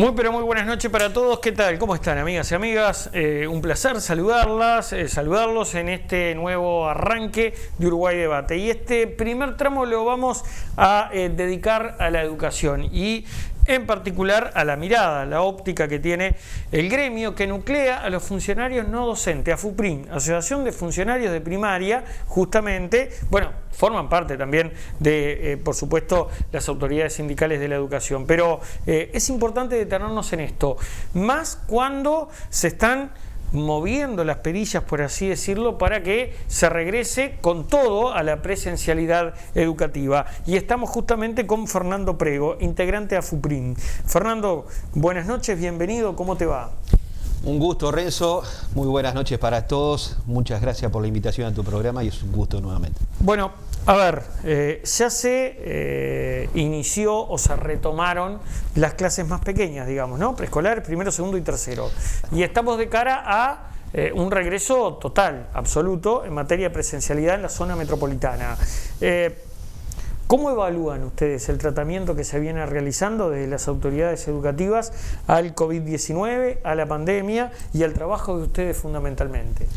Muy pero muy buenas noches para todos. ¿Qué tal? ¿Cómo están, amigas y amigas? Un placer saludarlos en este nuevo arranque de Uruguay Debate. Y este primer tramo lo vamos a dedicar a la educación y en particular a la mirada, la óptica que tiene el gremio que nuclea a los funcionarios no docentes, AFUPRIN, Asociación de Funcionarios de Primaria, justamente, bueno, forman parte también de, por supuesto, las autoridades sindicales de la educación. Pero es importante detenernos en esto, más cuando se están moviendo las perillas, por así decirlo, para que se regrese con todo a la presencialidad educativa. Y estamos justamente con Fernando Prego, integrante de AFUPRIN. Fernando, buenas noches, bienvenido, ¿cómo te va? Un gusto, Renzo, muy buenas noches para todos, muchas gracias por la invitación a tu programa y es un gusto nuevamente. Bueno, a ver, ya se inició o se retomaron las clases más pequeñas, digamos, ¿no? Preescolar, primero, segundo y tercero. Y estamos de cara a un regreso total, absoluto, en materia de presencialidad en la zona metropolitana. ¿Cómo evalúan ustedes el tratamiento que se viene realizando desde las autoridades educativas al COVID-19, a la pandemia y al trabajo de ustedes fundamentalmente?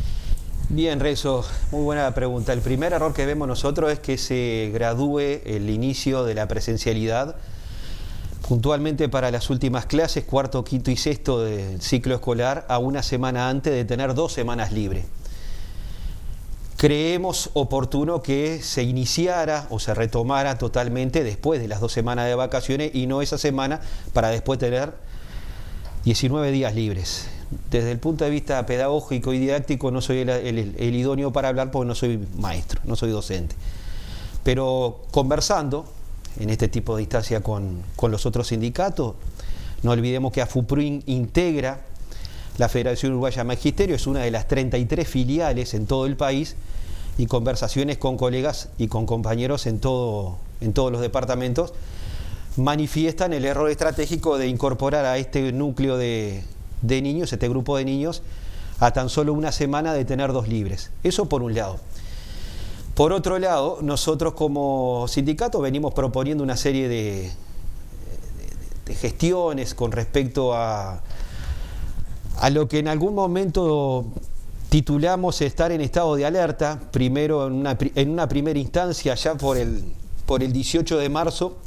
Bien, Renzo, muy buena pregunta. El primer error que vemos nosotros es que se gradúe el inicio de la presencialidad puntualmente para las últimas clases, cuarto, quinto y sexto del ciclo escolar, a una semana antes de tener 2 semanas libres. Creemos oportuno que se iniciara o se retomara totalmente después de las 2 semanas de vacaciones y no esa semana para después tener 19 días libres. Desde el punto de vista pedagógico y didáctico no soy el idóneo para hablar porque no soy maestro, no soy docente. Pero conversando en este tipo de instancia con los otros sindicatos, no olvidemos que AFUPRIN integra la Federación Uruguaya de Magisterio, es una de las 33 filiales en todo el país, y conversaciones con colegas y con compañeros en todos los departamentos manifiestan el error estratégico de incorporar a este núcleo de niños, este grupo de niños, a tan solo una semana de tener 2 libres. Eso por un lado. Por otro lado, nosotros como sindicato venimos proponiendo una serie de gestiones con respecto a lo que en algún momento titulamos estar en estado de alerta, primero en una primera instancia ya por el 18 de marzo,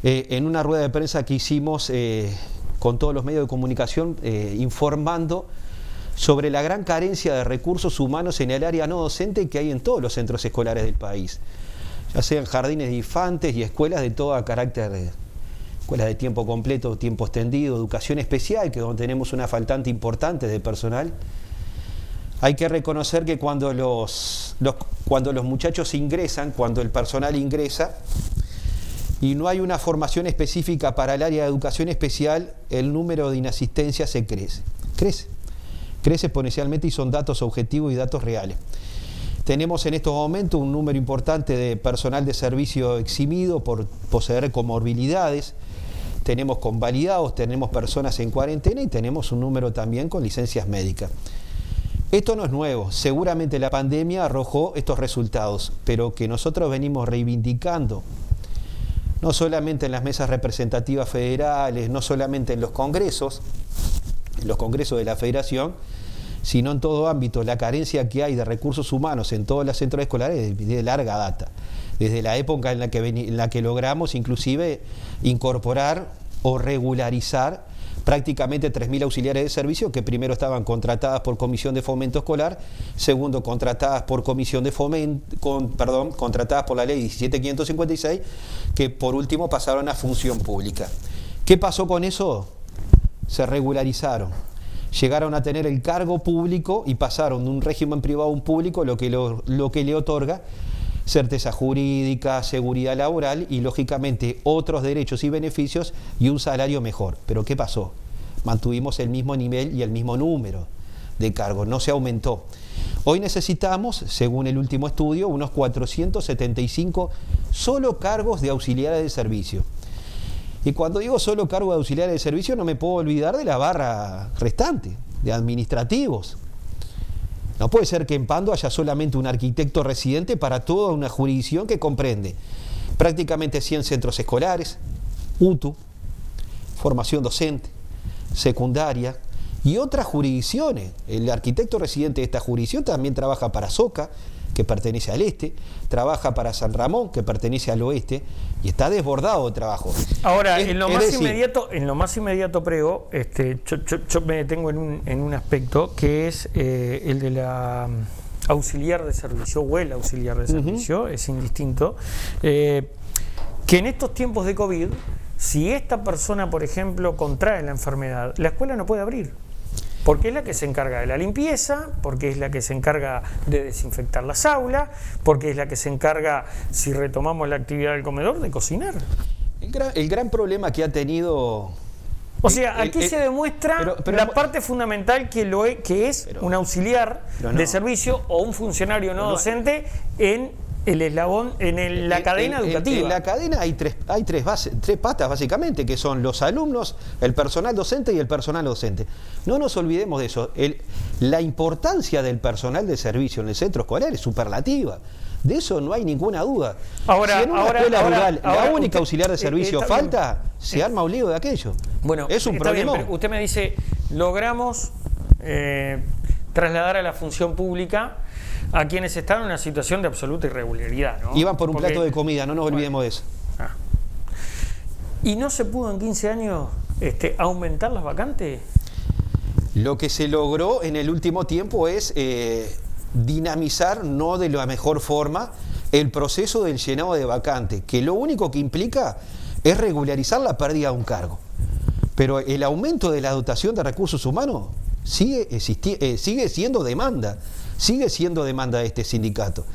en una rueda de prensa que hicimos con todos los medios de comunicación, informando sobre la gran carencia de recursos humanos en el área no docente que hay en todos los centros escolares del país, ya sean jardines de infantes y escuelas de todo carácter, escuelas de tiempo completo, tiempo extendido, educación especial, que donde tenemos una faltante importante de personal. Hay que reconocer que cuando los muchachos ingresan, cuando el personal ingresa, y no hay una formación específica para el área de educación especial, el número de inasistencia se crece exponencialmente y son datos objetivos y datos reales. Tenemos en estos momentos un número importante de personal de servicio eximido por poseer comorbilidades, tenemos convalidados, tenemos personas en cuarentena y tenemos un número también con licencias médicas. Esto no es nuevo, seguramente la pandemia arrojó estos resultados, pero que nosotros venimos reivindicando, no solamente en las mesas representativas federales, no solamente en los congresos de la federación, sino en todo ámbito. La carencia que hay de recursos humanos en todos los centros escolares es de larga data, desde la época en la que logramos inclusive incorporar o regularizar prácticamente 3.000 auxiliares de servicio que primero estaban contratadas por Comisión de Fomento Escolar, segundo contratadas por Comisión de contratadas por la Ley 17.556, que por último pasaron a función pública. ¿Qué pasó con eso? Se regularizaron, llegaron a tener el cargo público y pasaron de un régimen privado a un público, lo que le otorga certeza jurídica, seguridad laboral y lógicamente otros derechos y beneficios y un salario mejor. Pero ¿qué pasó? Mantuvimos el mismo nivel y el mismo número de cargos, no se aumentó. Hoy necesitamos, según el último estudio, unos 475 solo cargos de auxiliares de servicio. Y cuando digo solo cargos de auxiliares de servicio no me puedo olvidar de la barra restante, de administrativos. No puede ser que en Pando haya solamente un arquitecto residente para toda una jurisdicción que comprende prácticamente 100 centros escolares, UTU, formación docente, secundaria y otras jurisdicciones. El arquitecto residente de esta jurisdicción también trabaja para Soca, que pertenece al este, trabaja para San Ramón, que pertenece al oeste, y está desbordado de trabajo. Ahora, en lo más inmediato, Prego, yo me detengo en un aspecto que es el de la auxiliar de servicio, o el auxiliar de servicio, es indistinto, que en estos tiempos de COVID, si esta persona, por ejemplo, contrae la enfermedad, la escuela no puede abrir. Porque es la que se encarga de la limpieza, porque es la que se encarga de desinfectar las aulas, porque es la que se encarga, si retomamos la actividad del comedor, de cocinar. El gran problema que ha tenido... O sea, aquí se demuestra la parte fundamental que es un auxiliar de servicio o un funcionario no docente en el eslabón, la cadena educativa. En la cadena hay tres patas básicamente, que son los alumnos, el personal docente y el personal docente. No nos olvidemos de eso. La importancia del personal de servicio en el centro escolar es superlativa. De eso no hay ninguna duda. Ahora, si en una escuela rural la única auxiliar de servicio falta, bien. Se arma un lío de aquello. Bueno, es un problema. Usted me dice, logramos trasladar a la función pública a quienes están en una situación de absoluta irregularidad, ¿no? Iban por un plato de comida, no nos olvidemos de eso. ¿Y no se pudo en 15 años aumentar las vacantes? Lo que se logró en el último tiempo es dinamizar, no de la mejor forma, el proceso del llenado de vacantes, que lo único que implica es regularizar la pérdida de un cargo. Pero el aumento de la dotación de recursos humanos sigue siendo demanda. Sigue siendo demanda de este sindicato,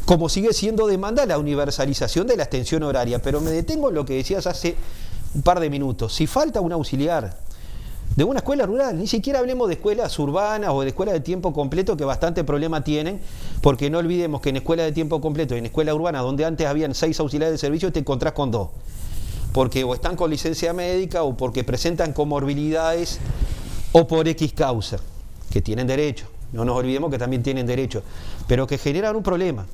como sigue siendo demanda la universalización de la extensión horaria. Pero me detengo en lo que decías hace un par de minutos. Si falta un auxiliar de una escuela rural, ni siquiera hablemos de escuelas urbanas o de escuelas de tiempo completo, que bastante problema tienen, porque no olvidemos que en escuelas de tiempo completo y en escuela urbana, donde antes habían 6 auxiliares de servicio, te encontrás con 2, porque o están con licencia médica o porque presentan comorbilidades o por X causa, que tienen derecho. No nos olvidemos que también tienen derecho, pero que generan un problema.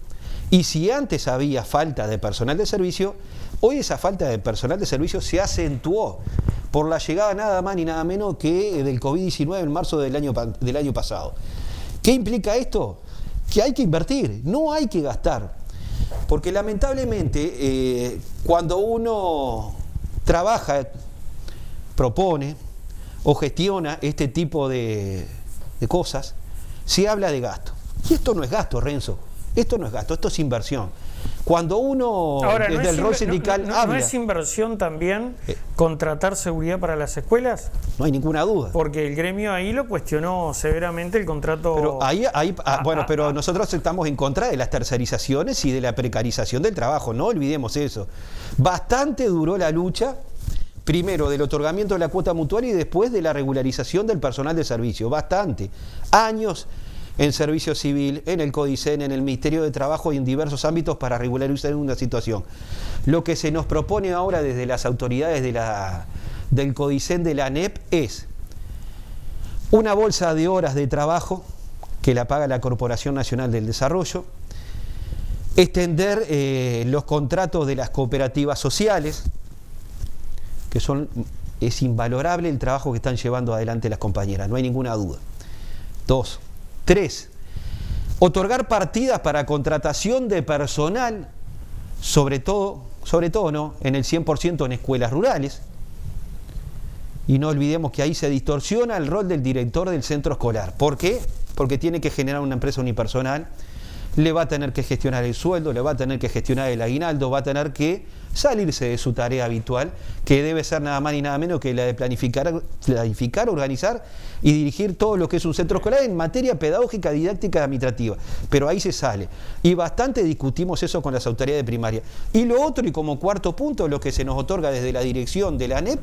Y si antes había falta de personal de servicio, hoy esa falta de personal de servicio se acentuó por la llegada nada más ni nada menos que del COVID-19 en marzo del año pasado. ¿Qué implica esto? Que hay que invertir, no hay que gastar. Porque lamentablemente cuando uno trabaja, propone o gestiona este tipo de cosas, se habla de gasto. Y esto no es gasto, Renzo. Esto no es gasto, esto es inversión. Cuando uno, ahora, desde el rol sindical, habla... ¿No es inversión también contratar seguridad para las escuelas? No hay ninguna duda. Porque el gremio ahí lo cuestionó severamente el contrato... Pero pero nosotros estamos en contra de las tercerizaciones y de la precarización del trabajo. No olvidemos eso. Bastante duró la lucha, primero del otorgamiento de la cuota mutual y después de la regularización del personal de servicio. Bastante. Años en servicio civil, en el CODICEN, en el Ministerio de Trabajo y en diversos ámbitos para regularizar una situación. Lo que se nos propone ahora desde las autoridades del CODICEN, de la ANEP, es una bolsa de horas de trabajo que la paga la Corporación Nacional del Desarrollo, extender los contratos de las cooperativas sociales, que es invalorable el trabajo que están llevando adelante las compañeras, no hay ninguna duda. 2. 3. Otorgar partidas para contratación de personal, sobre todo ¿no?, en el 100% en escuelas rurales. Y no olvidemos que ahí se distorsiona el rol del director del centro escolar. ¿Por qué? Porque tiene que generar una empresa unipersonal, le va a tener que gestionar el sueldo, le va a tener que gestionar el aguinaldo, va a tener que salirse de su tarea habitual, que debe ser nada más ni nada menos que la de planificar, organizar y dirigir todo lo que es un centro escolar en materia pedagógica, didáctica y administrativa. Pero ahí se sale. Y bastante discutimos eso con las autoridades de primaria. Y lo otro, y como cuarto punto, lo que se nos otorga desde la dirección de la ANEP,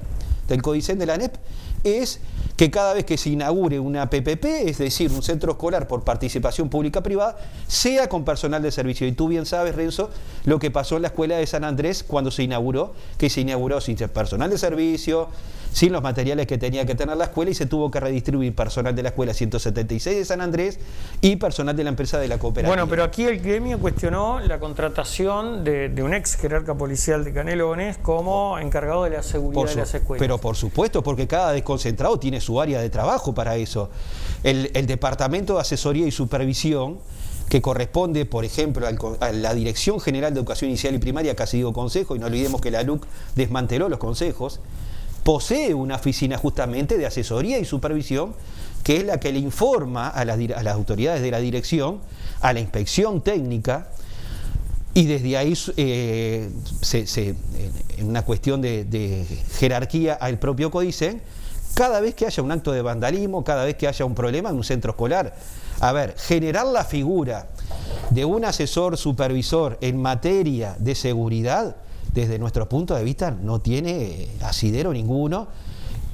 del CODICEN de la ANEP, es que cada vez que se inaugure una PPP, es decir, un centro escolar por participación pública-privada, sea con personal de servicio. Y tú bien sabes, Renzo, lo que pasó en la escuela de San Andrés cuando se inauguró, que se inauguró sin personal de servicio, sin los materiales que tenía que tener la escuela, y se tuvo que redistribuir personal de la escuela 176 de San Andrés y personal de la empresa de la cooperativa. Bueno, pero aquí el gremio cuestionó la contratación de un ex jerarca policial de Canelones como encargado de la seguridad de las escuelas. Pero por supuesto, porque cada desconcentrado tiene su área de trabajo para eso. El Departamento de Asesoría y Supervisión, que corresponde, por ejemplo, a la Dirección General de Educación Inicial y Primaria, que ha sido consejo, y no olvidemos que la LUC desmanteló los consejos, posee una oficina justamente de asesoría y supervisión, que es la que le informa a las autoridades de la dirección, a la inspección técnica, y desde ahí, en una cuestión de jerarquía al propio CODICEN, cada vez que haya un acto de vandalismo, cada vez que haya un problema en un centro escolar. A ver, generar la figura de un asesor supervisor en materia de seguridad, desde nuestro punto de vista, no tiene asidero ninguno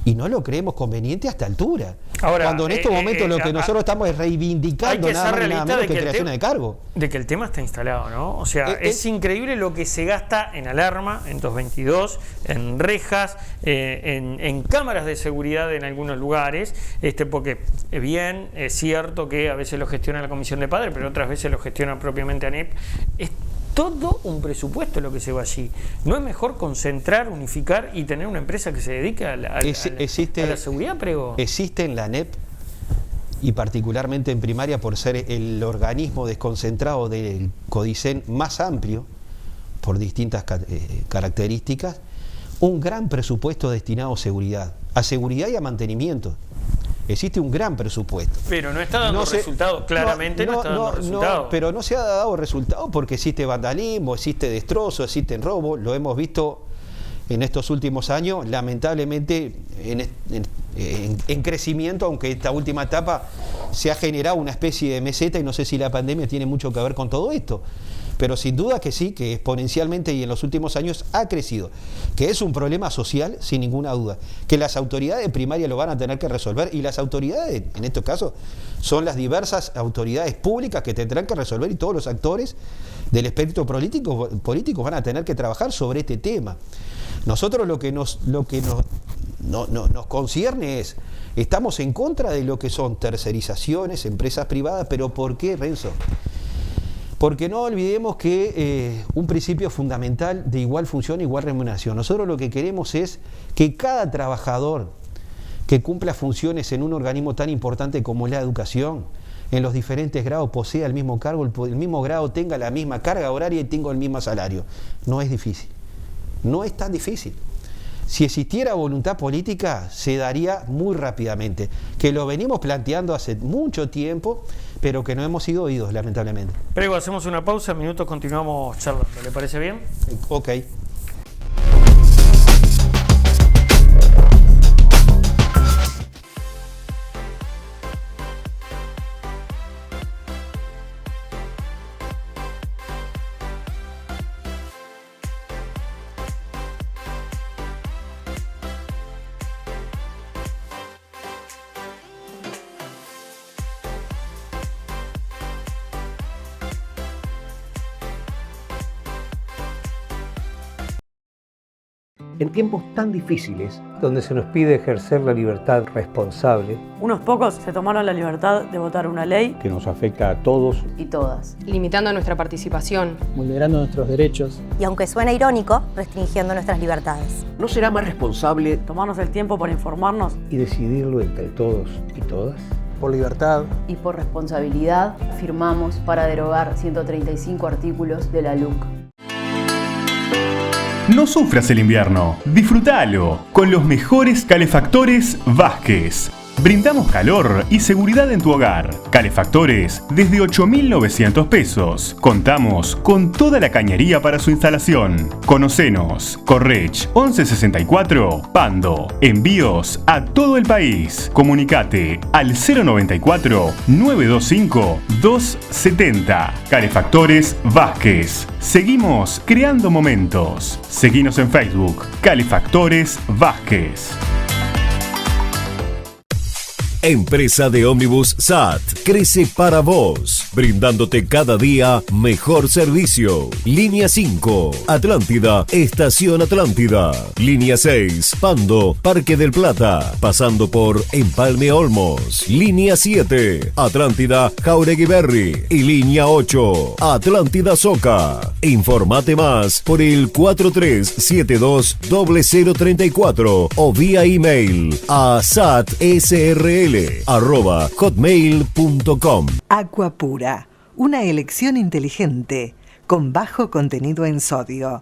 y no lo creemos conveniente a esta altura. Ahora, cuando en estos momentos lo que nosotros estamos es reivindicando nada más y nada menos que creaciones de cargo. De que el tema está instalado, ¿no? O sea, es increíble lo que se gasta en alarma, en 222, en rejas, en cámaras de seguridad en algunos lugares, porque bien, es cierto que a veces lo gestiona la Comisión de Padres, pero otras veces lo gestiona propiamente ANEP. Es todo un presupuesto lo que se va allí. ¿No es mejor concentrar, unificar y tener una empresa que se dedique a la seguridad, Prego? Existe en la ANEP, y particularmente en primaria, por ser el organismo desconcentrado del CODICEN más amplio, por distintas características, un gran presupuesto destinado a seguridad y a mantenimiento. Existe un gran presupuesto. Pero no está dando resultados, claramente no está dando resultados. Pero no se ha dado resultados porque existe vandalismo, existe destrozo, existe robo. Lo hemos visto en estos últimos años, lamentablemente en crecimiento, aunque esta última etapa se ha generado una especie de meseta, y no sé si la pandemia tiene mucho que ver con todo esto. Pero sin duda que sí, que exponencialmente y en los últimos años ha crecido, que es un problema social sin ninguna duda, que las autoridades de primaria lo van a tener que resolver, y las autoridades, en estos casos, son las diversas autoridades públicas que tendrán que resolver, y todos los actores del espectro político van a tener que trabajar sobre este tema. Nosotros lo que nos concierne es, estamos en contra de lo que son tercerizaciones, empresas privadas, pero ¿por qué, Renzo? Porque no olvidemos que un principio fundamental de igual función, igual remuneración. Nosotros lo que queremos es que cada trabajador que cumpla funciones en un organismo tan importante como la educación, en los diferentes grados posea el mismo cargo, el mismo grado, tenga la misma carga horaria y tenga el mismo salario. No es difícil, no es tan difícil. Si existiera voluntad política, se daría muy rápidamente, que lo venimos planteando hace mucho tiempo, pero que no hemos sido oídos, lamentablemente. Prego, hacemos una pausa, minutos, continuamos charlando. ¿Le parece bien? Ok. En tiempos tan difíciles, donde se nos pide ejercer la libertad responsable, unos pocos se tomaron la libertad de votar una ley que nos afecta a todos y todas, limitando nuestra participación, vulnerando nuestros derechos y, aunque suena irónico, restringiendo nuestras libertades. ¿No será más responsable tomarnos el tiempo para informarnos y decidirlo entre todos y todas? Por libertad y por responsabilidad, firmamos para derogar 135 artículos de la LUC. No sufras el invierno, disfrútalo con los mejores calefactores Vázquez. Brindamos calor y seguridad en tu hogar. Calefactores desde 8.900 pesos. Contamos con toda la cañería para su instalación. Conocenos. Correch 1164 Pando. Envíos a todo el país. Comunicate al 094 925 270. Calefactores Vázquez. Seguimos creando momentos. Seguinos en Facebook. Calefactores Vázquez. Empresa de ómnibus SAT crece para vos, brindándote cada día mejor servicio. Línea 5, Atlántida, Estación Atlántida. Línea 6, Pando, Parque del Plata, pasando por Empalme Olmos. Línea 7, Atlántida, Jauregui Berry. Y línea 8, Atlántida Soca. Informate más por el 4372-0034 o vía email a satsrl@hotmail.com. Aqua Pura, una elección inteligente con bajo contenido en sodio.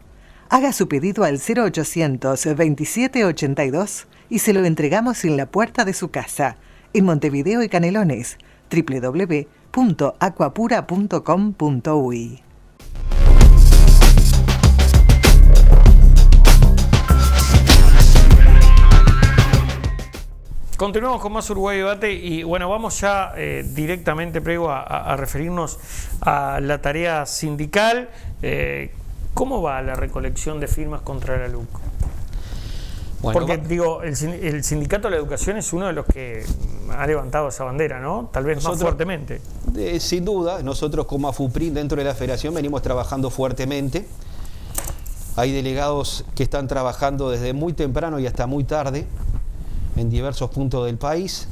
Haga su pedido al 0800 2782 y se lo entregamos en la puerta de su casa, en Montevideo y Canelones. www.aquapura.com.uy. Continuamos con más Uruguay Debate y bueno, vamos ya directamente, Prego, a referirnos a la tarea sindical. ¿Cómo va la recolección de firmas contra la LUC? Bueno, porque digo, el Sindicato de la Educación es uno de los que ha levantado esa bandera, ¿no? Tal vez nosotros, más fuertemente. Sin duda, nosotros como AFUPRIN dentro de la Federación venimos trabajando fuertemente. Hay delegados que están trabajando desde muy temprano y hasta muy tarde en diversos puntos del país,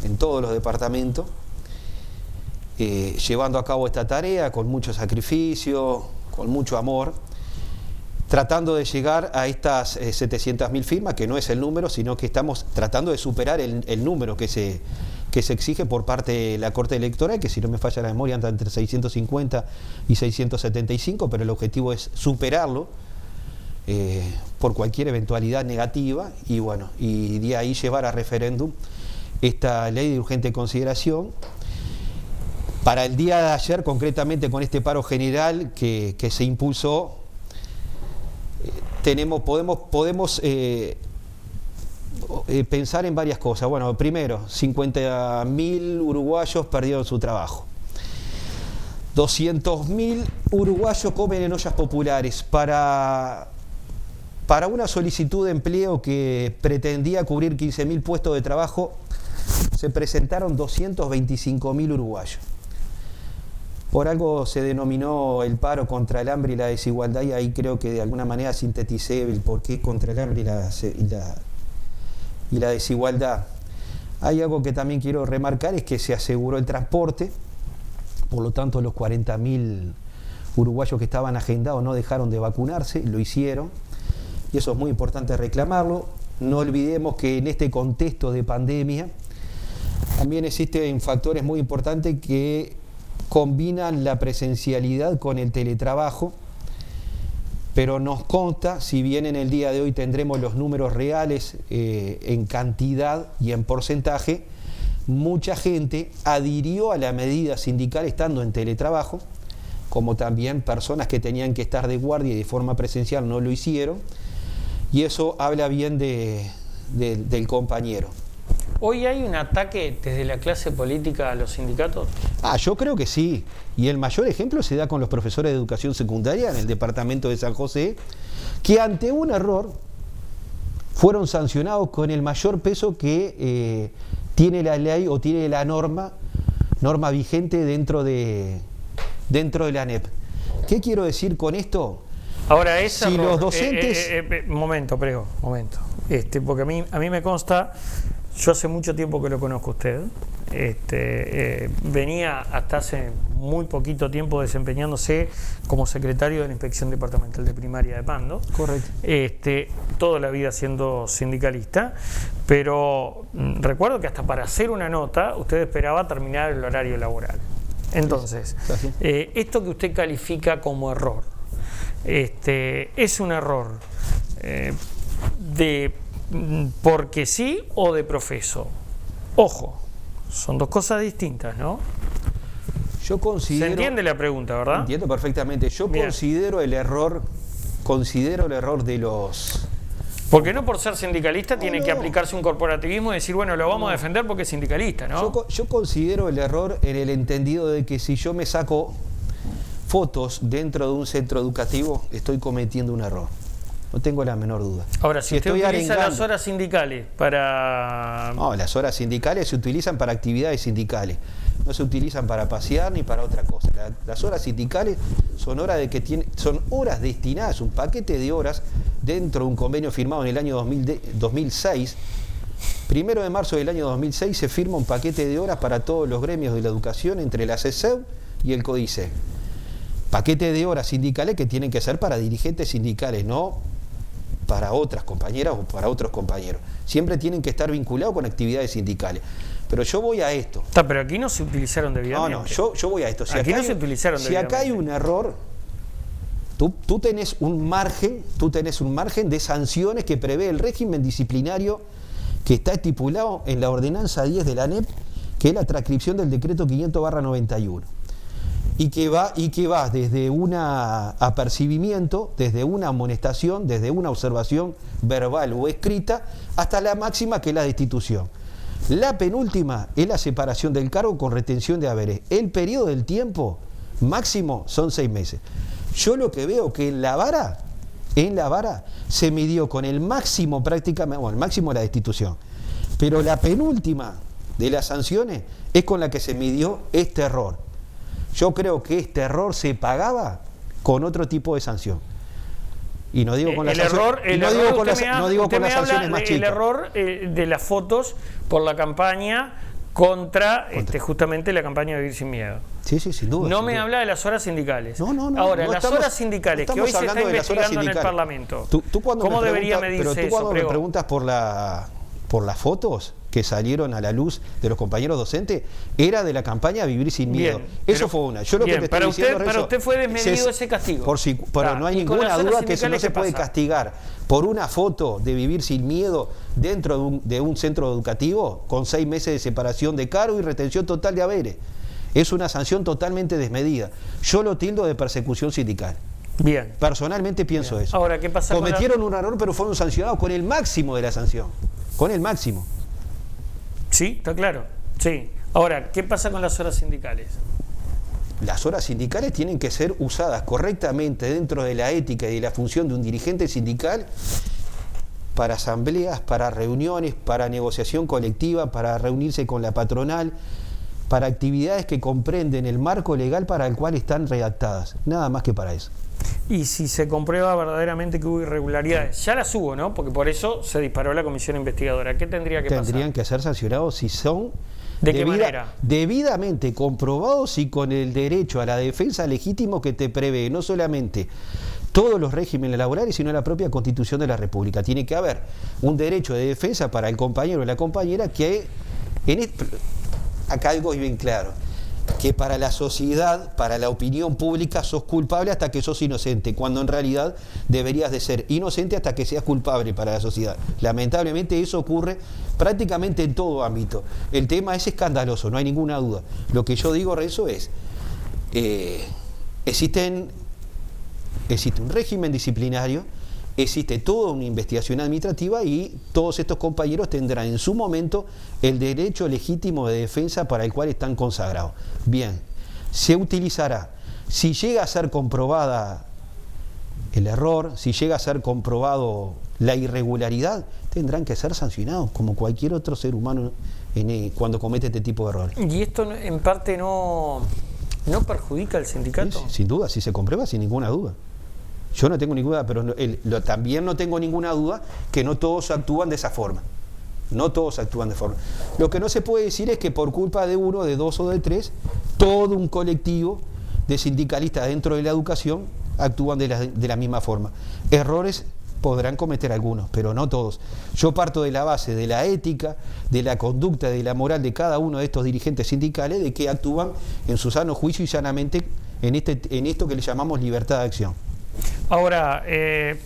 en todos los departamentos, llevando a cabo esta tarea con mucho sacrificio, con mucho amor, tratando de llegar a estas 700.000 firmas, que no es el número, sino que estamos tratando de superar el número que se exige por parte de la Corte Electoral, que si no me falla la memoria anda entre 650 y 675, pero el objetivo es superarlo por cualquier eventualidad negativa y bueno, y de ahí llevar a referéndum esta ley de urgente consideración. Para el día de ayer, concretamente con este paro general que se impulsó, podemos pensar en varias cosas. Bueno, primero, 50.000 uruguayos perdieron su trabajo. 200.000 uruguayos comen en ollas populares. Para una solicitud de empleo que pretendía cubrir 15.000 puestos de trabajo, se presentaron 225.000 uruguayos. Por algo se denominó el paro contra el hambre y la desigualdad, y ahí creo que de alguna manera sinteticé el porqué contra el hambre y la desigualdad. Hay algo que también quiero remarcar, es que se aseguró el transporte, por lo tanto los 40.000 uruguayos que estaban agendados no dejaron de vacunarse, lo hicieron. Y eso es muy importante reclamarlo. No olvidemos que en este contexto de pandemia también existen factores muy importantes que combinan la presencialidad con el teletrabajo, pero nos consta, si bien en el día de hoy tendremos los números reales en cantidad y en porcentaje, mucha gente adhirió a la medida sindical estando en teletrabajo, como también personas que tenían que estar de guardia y de forma presencial no lo hicieron. Y eso habla bien del compañero. ¿Hoy hay un ataque desde la clase política a los sindicatos? Yo creo que sí. Y el mayor ejemplo se da con los profesores de educación secundaria en el departamento de San José, que ante un error fueron sancionados con el mayor peso que tiene la ley o tiene la norma vigente dentro de la ANEP. ¿Qué quiero decir con esto? Ahora, ese si error, los docentes... momento. Porque a mí me consta, yo hace mucho tiempo que lo conozco a usted, venía hasta hace muy poquito tiempo desempeñándose como secretario de la Inspección Departamental de Primaria de Pando. Correcto. Toda la vida siendo sindicalista, pero recuerdo que hasta para hacer una nota usted esperaba terminar el horario laboral. Entonces, esto que usted califica como error, ¿es un error de porque sí o de profeso? Ojo, son dos cosas distintas, ¿no? Yo considero... ¿Se entiende la pregunta, verdad? Entiendo perfectamente. Yo considero el error de los... Porque no por ser sindicalista tiene que aplicarse un corporativismo y decir, bueno, lo vamos a defender porque es sindicalista, ¿no? Yo considero el error en el entendido de que si yo me saco fotos dentro de un centro educativo, estoy cometiendo un error. no tengo la menor duda. Ahora, si usted estoy utiliza arengando, las horas sindicales para... No, las horas sindicales se utilizan para actividades sindicales, no se utilizan para pasear ni para otra cosa. Las horas sindicales son horas destinadas, un paquete de horas dentro de un convenio firmado en el año 2006. 1 de marzo del año 2006 se firma un paquete de horas para todos los gremios de la educación entre la CESEU y el CODICEN. Paquete de horas sindicales que tienen que ser para dirigentes sindicales, no para otras compañeras o para otros compañeros. Siempre tienen que estar vinculados con actividades sindicales. Pero yo voy a esto. Pero aquí no se utilizaron debidamente. No, yo voy a esto. Si aquí no se utilizaron debidamente. Si acá hay un error, tú tenés un margen de sanciones que prevé el régimen disciplinario que está estipulado en la ordenanza 10 de la ANEP, que es la transcripción del decreto 500/91. Y que va desde un apercibimiento, desde una amonestación, desde una observación verbal o escrita, hasta la máxima, que es la destitución. La penúltima es la separación del cargo con retención de haberes. El periodo del tiempo máximo son 6 meses. Yo lo que veo que en la vara se midió con el máximo prácticamente, bueno, el máximo la destitución. Pero la penúltima de las sanciones es con la que se midió este error. Yo creo que este error se pagaba con otro tipo de sanción. Y no digo con las sanciones, no digo con las sanciones más chicas. El error de las fotos por la campaña contra justamente la campaña de Vivir Sin Miedo. Sí, sin duda. No me habla de las horas sindicales. No. Ahora, no las estamos, horas sindicales no que hoy se está de las horas investigando en el Parlamento, ¿cómo debería medirse eso? Pero tú cuando me preguntas por las fotos que salieron a la luz de los compañeros docentes, era de la campaña Vivir Sin Miedo. Bien, eso fue una. Yo lo que te estoy diciendo, para usted fue desmedido ese castigo. Pero no hay ninguna duda que no se puede castigar por una foto de Vivir Sin Miedo dentro de un centro educativo con 6 meses de separación de cargo y retención total de haberes. Es una sanción totalmente desmedida. Yo lo tildo de persecución sindical. Bien. Personalmente pienso eso. Ahora, ¿qué pasa? Cometieron un error, pero fueron sancionados con el máximo de la sanción. Con el máximo. Sí, está claro. Sí. Ahora, ¿qué pasa con las horas sindicales? Las horas sindicales tienen que ser usadas correctamente dentro de la ética y de la función de un dirigente sindical para asambleas, para reuniones, para negociación colectiva, para reunirse con la patronal, para actividades que comprenden el marco legal para el cual están redactadas. Nada más que para eso. Y si se comprueba verdaderamente que hubo irregularidades, ya las hubo, ¿no? Porque por eso se disparó la comisión investigadora. ¿Qué tendría que pasar? Tendrían que ser sancionados si son ¿De qué manera? Debidamente comprobados y con el derecho a la defensa legítimo que te prevé no solamente todos los regímenes laborales, sino la propia Constitución de la República. Tiene que haber un derecho de defensa para el compañero o la compañera que acá algo es bien claro, que para la sociedad, para la opinión pública, sos culpable hasta que sos inocente, cuando en realidad deberías de ser inocente hasta que seas culpable para la sociedad. Lamentablemente eso ocurre prácticamente en todo ámbito. El tema es escandaloso, no hay ninguna duda. Lo que yo digo, Renzo, es existe un régimen disciplinario, existe toda una investigación administrativa y todos estos compañeros tendrán en su momento el derecho legítimo de defensa para el cual están consagrados. Bien, se utilizará. Si llega a ser comprobada el error, si llega a ser comprobado la irregularidad, tendrán que ser sancionados como cualquier otro ser humano cuando comete este tipo de errores. ¿Y esto en parte no perjudica al sindicato? Sí, sin duda, si se comprueba, sin ninguna duda. Yo no tengo ninguna duda, pero también no tengo ninguna duda que no todos actúan de esa forma. No todos actúan de forma. Lo que no se puede decir es que por culpa de uno, de dos o de tres, todo un colectivo de sindicalistas dentro de la educación actúan de la misma forma. Errores podrán cometer algunos, pero no todos. Yo parto de la base de la ética, de la conducta, de la moral de cada uno de estos dirigentes sindicales, de que actúan en su sano juicio y sanamente en esto que le llamamos libertad de acción. Ahora,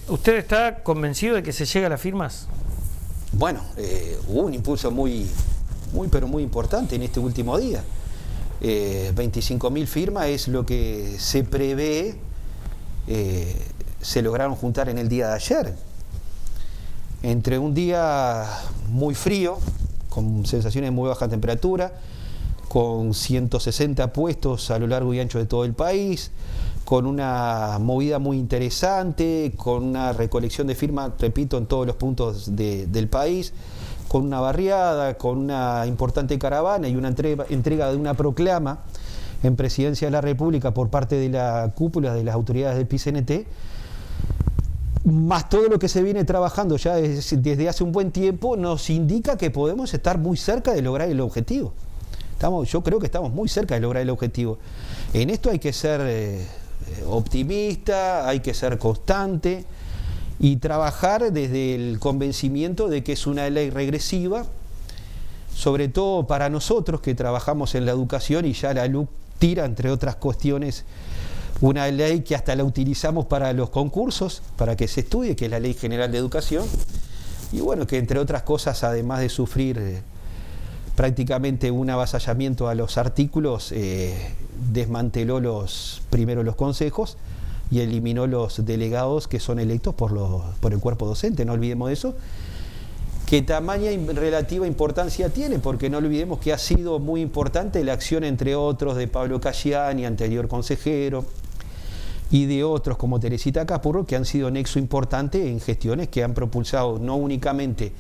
¿usted está convencido de que se llega a las firmas? Bueno, hubo un impulso muy importante en este último día. 25.000 firmas es lo que se prevé, se lograron juntar en el día de ayer. Entre un día muy frío, con sensaciones de muy baja temperatura, con 160 puestos a lo largo y ancho de todo el país, con una movida muy interesante, con una recolección de firmas, repito, en todos los puntos del país, con una barriada, con una importante caravana y una entrega de una proclama en Presidencia de la República por parte de la cúpula de las autoridades del PICNT, más todo lo que se viene trabajando ya desde hace un buen tiempo, nos indica que podemos estar muy cerca de lograr el objetivo. Yo creo que estamos muy cerca de lograr el objetivo. En esto hay que ser optimista, hay que ser constante y trabajar desde el convencimiento de que es una ley regresiva, sobre todo para nosotros que trabajamos en la educación, y ya la LUC tira, entre otras cuestiones, una ley que hasta la utilizamos para los concursos, para que se estudie, que es la Ley General de Educación, y bueno, que entre otras cosas, además de sufrir prácticamente un avasallamiento a los artículos, desmanteló primero los consejos y eliminó los delegados que son electos por el cuerpo docente. No olvidemos eso. ¿Qué tamaña y relativa importancia tiene? Porque no olvidemos que ha sido muy importante la acción, entre otros, de Pablo Cayani, anterior consejero, y de otros como Teresita Capurro, que han sido nexo importante en gestiones que han propulsado no únicamente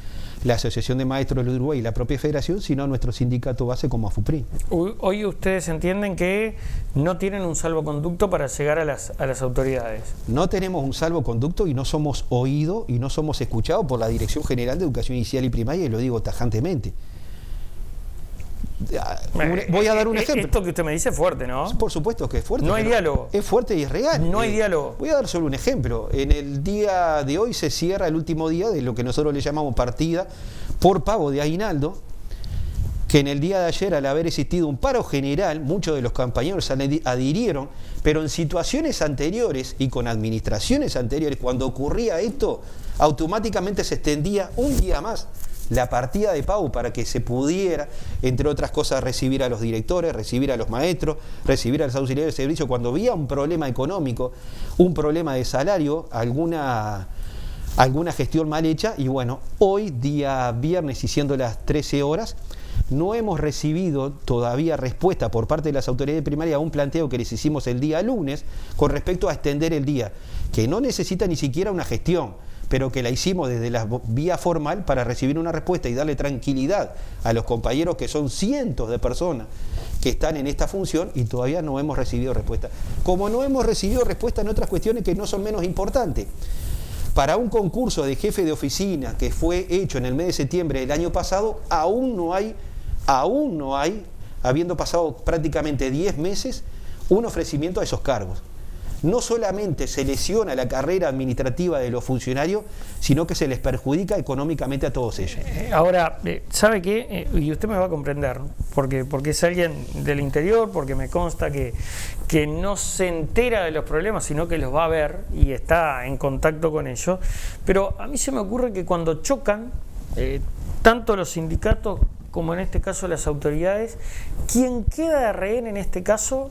la Asociación de Maestros del Uruguay y la propia Federación, sino nuestro sindicato base como AFUPRIN. Hoy ustedes entienden que no tienen un salvoconducto para llegar a las autoridades. No tenemos un salvoconducto y no somos oídos y no somos escuchados por la Dirección General de Educación Inicial y Primaria, y lo digo tajantemente. Voy a dar un ejemplo. Esto que usted me dice es fuerte, ¿no? Por supuesto que es fuerte. No hay diálogo. Es fuerte y es real. No hay diálogo. Voy a dar solo un ejemplo. En el día de hoy se cierra el último día de lo que nosotros le llamamos partida por pago de aguinaldo, que en el día de ayer, al haber existido un paro general, muchos de los compañeros adhirieron, pero en situaciones anteriores y con administraciones anteriores, cuando ocurría esto, automáticamente se extendía un día más la partida de pago para que se pudiera, entre otras cosas, recibir a los directores, recibir a los maestros, recibir a los auxiliares de servicio cuando había un problema económico, un problema de salario, alguna gestión mal hecha. Y bueno, hoy, día viernes y siendo las 13 horas, no hemos recibido todavía respuesta por parte de las autoridades primarias a un planteo que les hicimos el día lunes con respecto a extender el día, que no necesita ni siquiera una gestión, pero que la hicimos desde la vía formal para recibir una respuesta y darle tranquilidad a los compañeros, que son cientos de personas que están en esta función, y todavía no hemos recibido respuesta. Como no hemos recibido respuesta en otras cuestiones que no son menos importantes. Para un concurso de jefe de oficina que fue hecho en el mes de septiembre del año pasado, aún no hay, habiendo pasado prácticamente 10 meses, un ofrecimiento a esos cargos. No solamente se lesiona la carrera administrativa de los funcionarios, sino que se les perjudica económicamente a todos ellos. Ahora, ¿sabe qué? Y usted me va a comprender, porque es alguien del interior, porque me consta que no se entera de los problemas, sino que los va a ver y está en contacto con ellos. Pero a mí se me ocurre que cuando chocan, tanto los sindicatos como en este caso las autoridades, quien queda de rehén en este caso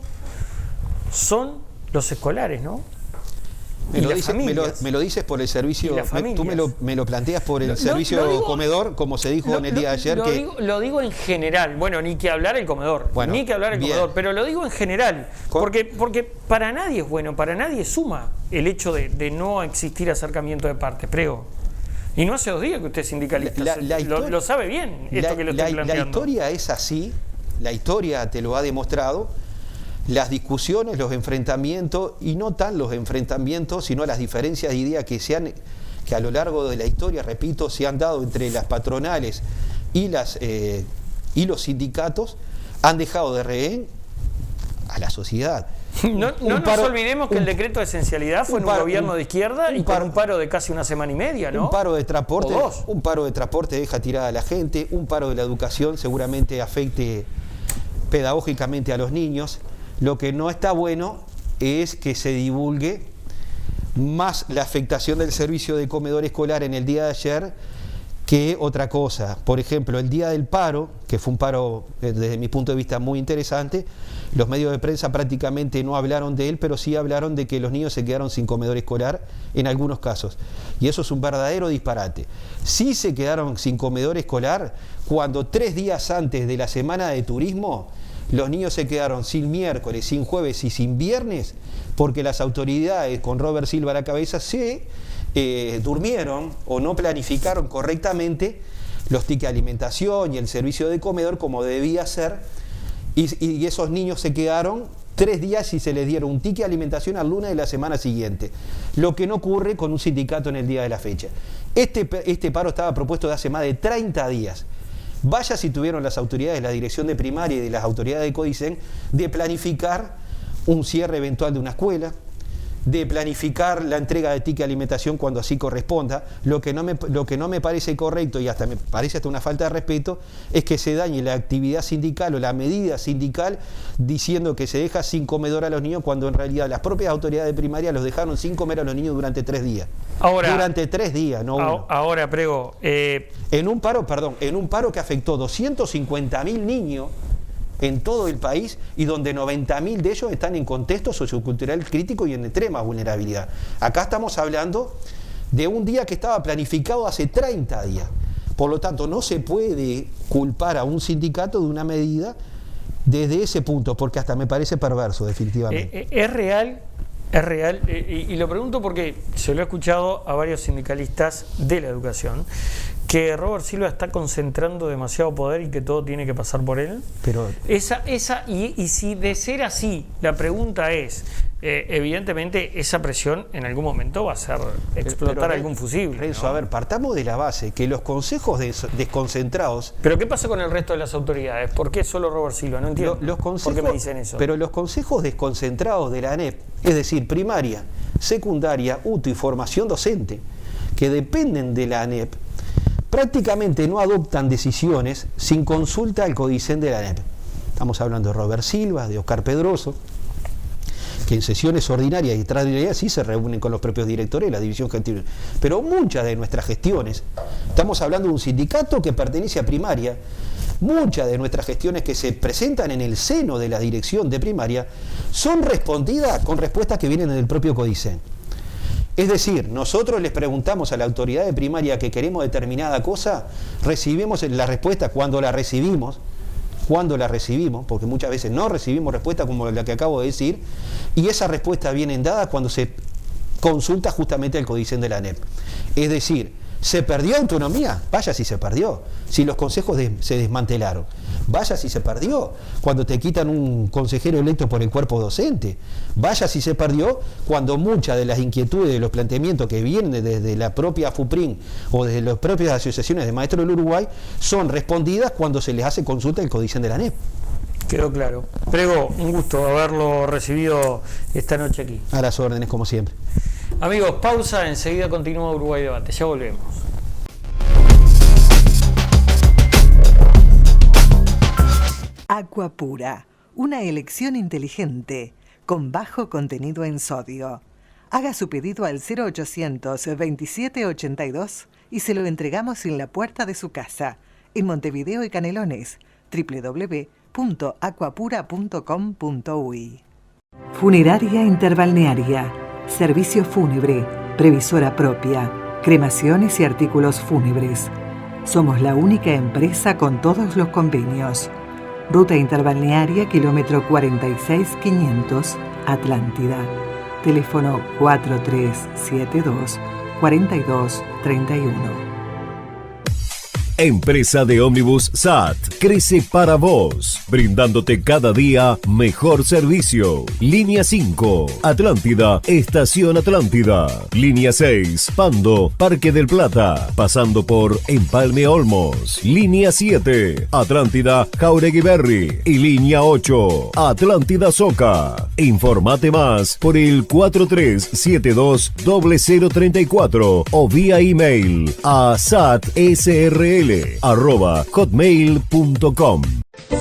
son los escolares, ¿no? Me lo dices por el servicio, tú me lo planteas por el servicio comedor, como se dijo en el día de ayer. Lo digo en general, bueno, ni que hablar el comedor, pero lo digo en general, porque para nadie es bueno, para nadie suma el hecho de no existir acercamiento de partes, prego. Y no hace 2 días que usted es sindicalista, lo sabe bien esto que lo estoy planteando. La historia es así, la historia te lo ha demostrado. Las discusiones, los enfrentamientos, y no tan los enfrentamientos, sino las diferencias de ideas que a lo largo de la historia, repito, se han dado entre las patronales y los sindicatos, han dejado de rehén a la sociedad. No nos olvidemos que el decreto de esencialidad fue en un gobierno de izquierda y con un paro de casi una semana y media, ¿no? Un paro de transporte deja tirada a la gente, un paro de la educación seguramente afecte pedagógicamente a los niños. Lo que no está bueno es que se divulgue más la afectación del servicio de comedor escolar en el día de ayer que otra cosa. Por ejemplo, el día del paro, que fue un paro desde mi punto de vista muy interesante, los medios de prensa prácticamente no hablaron de él, pero sí hablaron de que los niños se quedaron sin comedor escolar en algunos casos. Y eso es un verdadero disparate. Sí se quedaron sin comedor escolar cuando 3 días antes de la semana de turismo los niños se quedaron sin miércoles, sin jueves y sin viernes porque las autoridades, con Robert Silva a la cabeza, se durmieron o no planificaron correctamente los tickets de alimentación y el servicio de comedor como debía ser, y esos niños se quedaron 3 días y se les dieron un ticket de alimentación al lunes de la semana siguiente, lo que no ocurre con un sindicato en el día de la fecha. Este paro estaba propuesto de hace más de 30 días. Vaya si tuvieron las autoridades, la dirección de primaria y de las autoridades de CODICEN, de planificar un cierre eventual de una escuela, de planificar la entrega de ticket de alimentación cuando así corresponda. Lo que no me parece correcto, y hasta me parece hasta una falta de respeto, es que se dañe la actividad sindical o la medida sindical diciendo que se deja sin comedor a los niños, cuando en realidad las propias autoridades de primaria los dejaron sin comer a los niños durante 3 días. Durante 3 días, no uno. Ahora, Prego, en un paro que afectó 250.000 niños en todo el país, y donde 90.000 de ellos están en contexto sociocultural crítico y en extrema vulnerabilidad. Acá estamos hablando de un día que estaba planificado hace 30 días. Por lo tanto, no se puede culpar a un sindicato de una medida desde ese punto, porque hasta me parece perverso, definitivamente. Es real, y lo pregunto porque se lo he escuchado a varios sindicalistas de la educación, que Robert Silva está concentrando demasiado poder y que todo tiene que pasar por él. Pero y si de ser así, la pregunta es, evidentemente esa presión en algún momento va a hacer explotar algún fusible. Renzo, ¿no? a ver, partamos de la base que los consejos desconcentrados... ¿Pero qué pasa con el resto de las autoridades? ¿Por qué solo Robert Silva? No entiendo. ¿Por qué me dicen eso? Pero los consejos desconcentrados de la ANEP, es decir, primaria, secundaria, UTU y formación docente, que dependen de la ANEP, prácticamente no adoptan decisiones sin consulta al CODICEN de la ANEP. Estamos hablando de Robert Silva, de Oscar Pedroso, que en sesiones ordinarias y extraordinarias sí se reúnen con los propios directores de la división gentil. Pero muchas de nuestras gestiones, estamos hablando de un sindicato que pertenece a primaria, muchas de nuestras gestiones que se presentan en el seno de la dirección de primaria son respondidas con respuestas que vienen del propio CODICEN. Es decir, nosotros les preguntamos a la autoridad de primaria que queremos determinada cosa, recibimos la respuesta cuando la recibimos, porque muchas veces no recibimos respuesta como la que acabo de decir, y esa respuesta viene dada cuando se consulta justamente al CODICEN de la ANEP. Es decir, ¿se perdió autonomía? Vaya si se perdió. Si los consejos se desmantelaron, vaya si se perdió. Cuando te quitan un consejero electo por el cuerpo docente, vaya si se perdió cuando muchas de las inquietudes, de los planteamientos que vienen desde la propia FUPRIN o desde las propias asociaciones de maestros del Uruguay son respondidas cuando se les hace consulta al CODICEN de la ANEP. Quedó claro. Prego, un gusto haberlo recibido esta noche aquí. A las órdenes, como siempre. Amigos, pausa, enseguida continúa Uruguay Debate. Ya volvemos. Aqua Pura, una elección inteligente con bajo contenido en sodio. Haga su pedido al 0800 2782 y se lo entregamos en la puerta de su casa, en Montevideo y Canelones, www.aquapura.com.uy. Funeraria Interbalnearia, servicio fúnebre, previsora propia, cremaciones y artículos fúnebres. Somos la única empresa con todos los convenios. Ruta Interbalnearia, kilómetro 46500, Atlántida. Teléfono 4372-4231. Empresa de ómnibus SAT crece para vos, brindándote cada día mejor servicio. Línea 5, Atlántida, Estación Atlántida. Línea 6, Pando, Parque del Plata, pasando por Empalme Olmos. Línea 7, Atlántida, Jauregui Berry. Y línea 8, Atlántida Soca. Informate más por el 4372-0034 o vía email a satsrl@hotmail.com.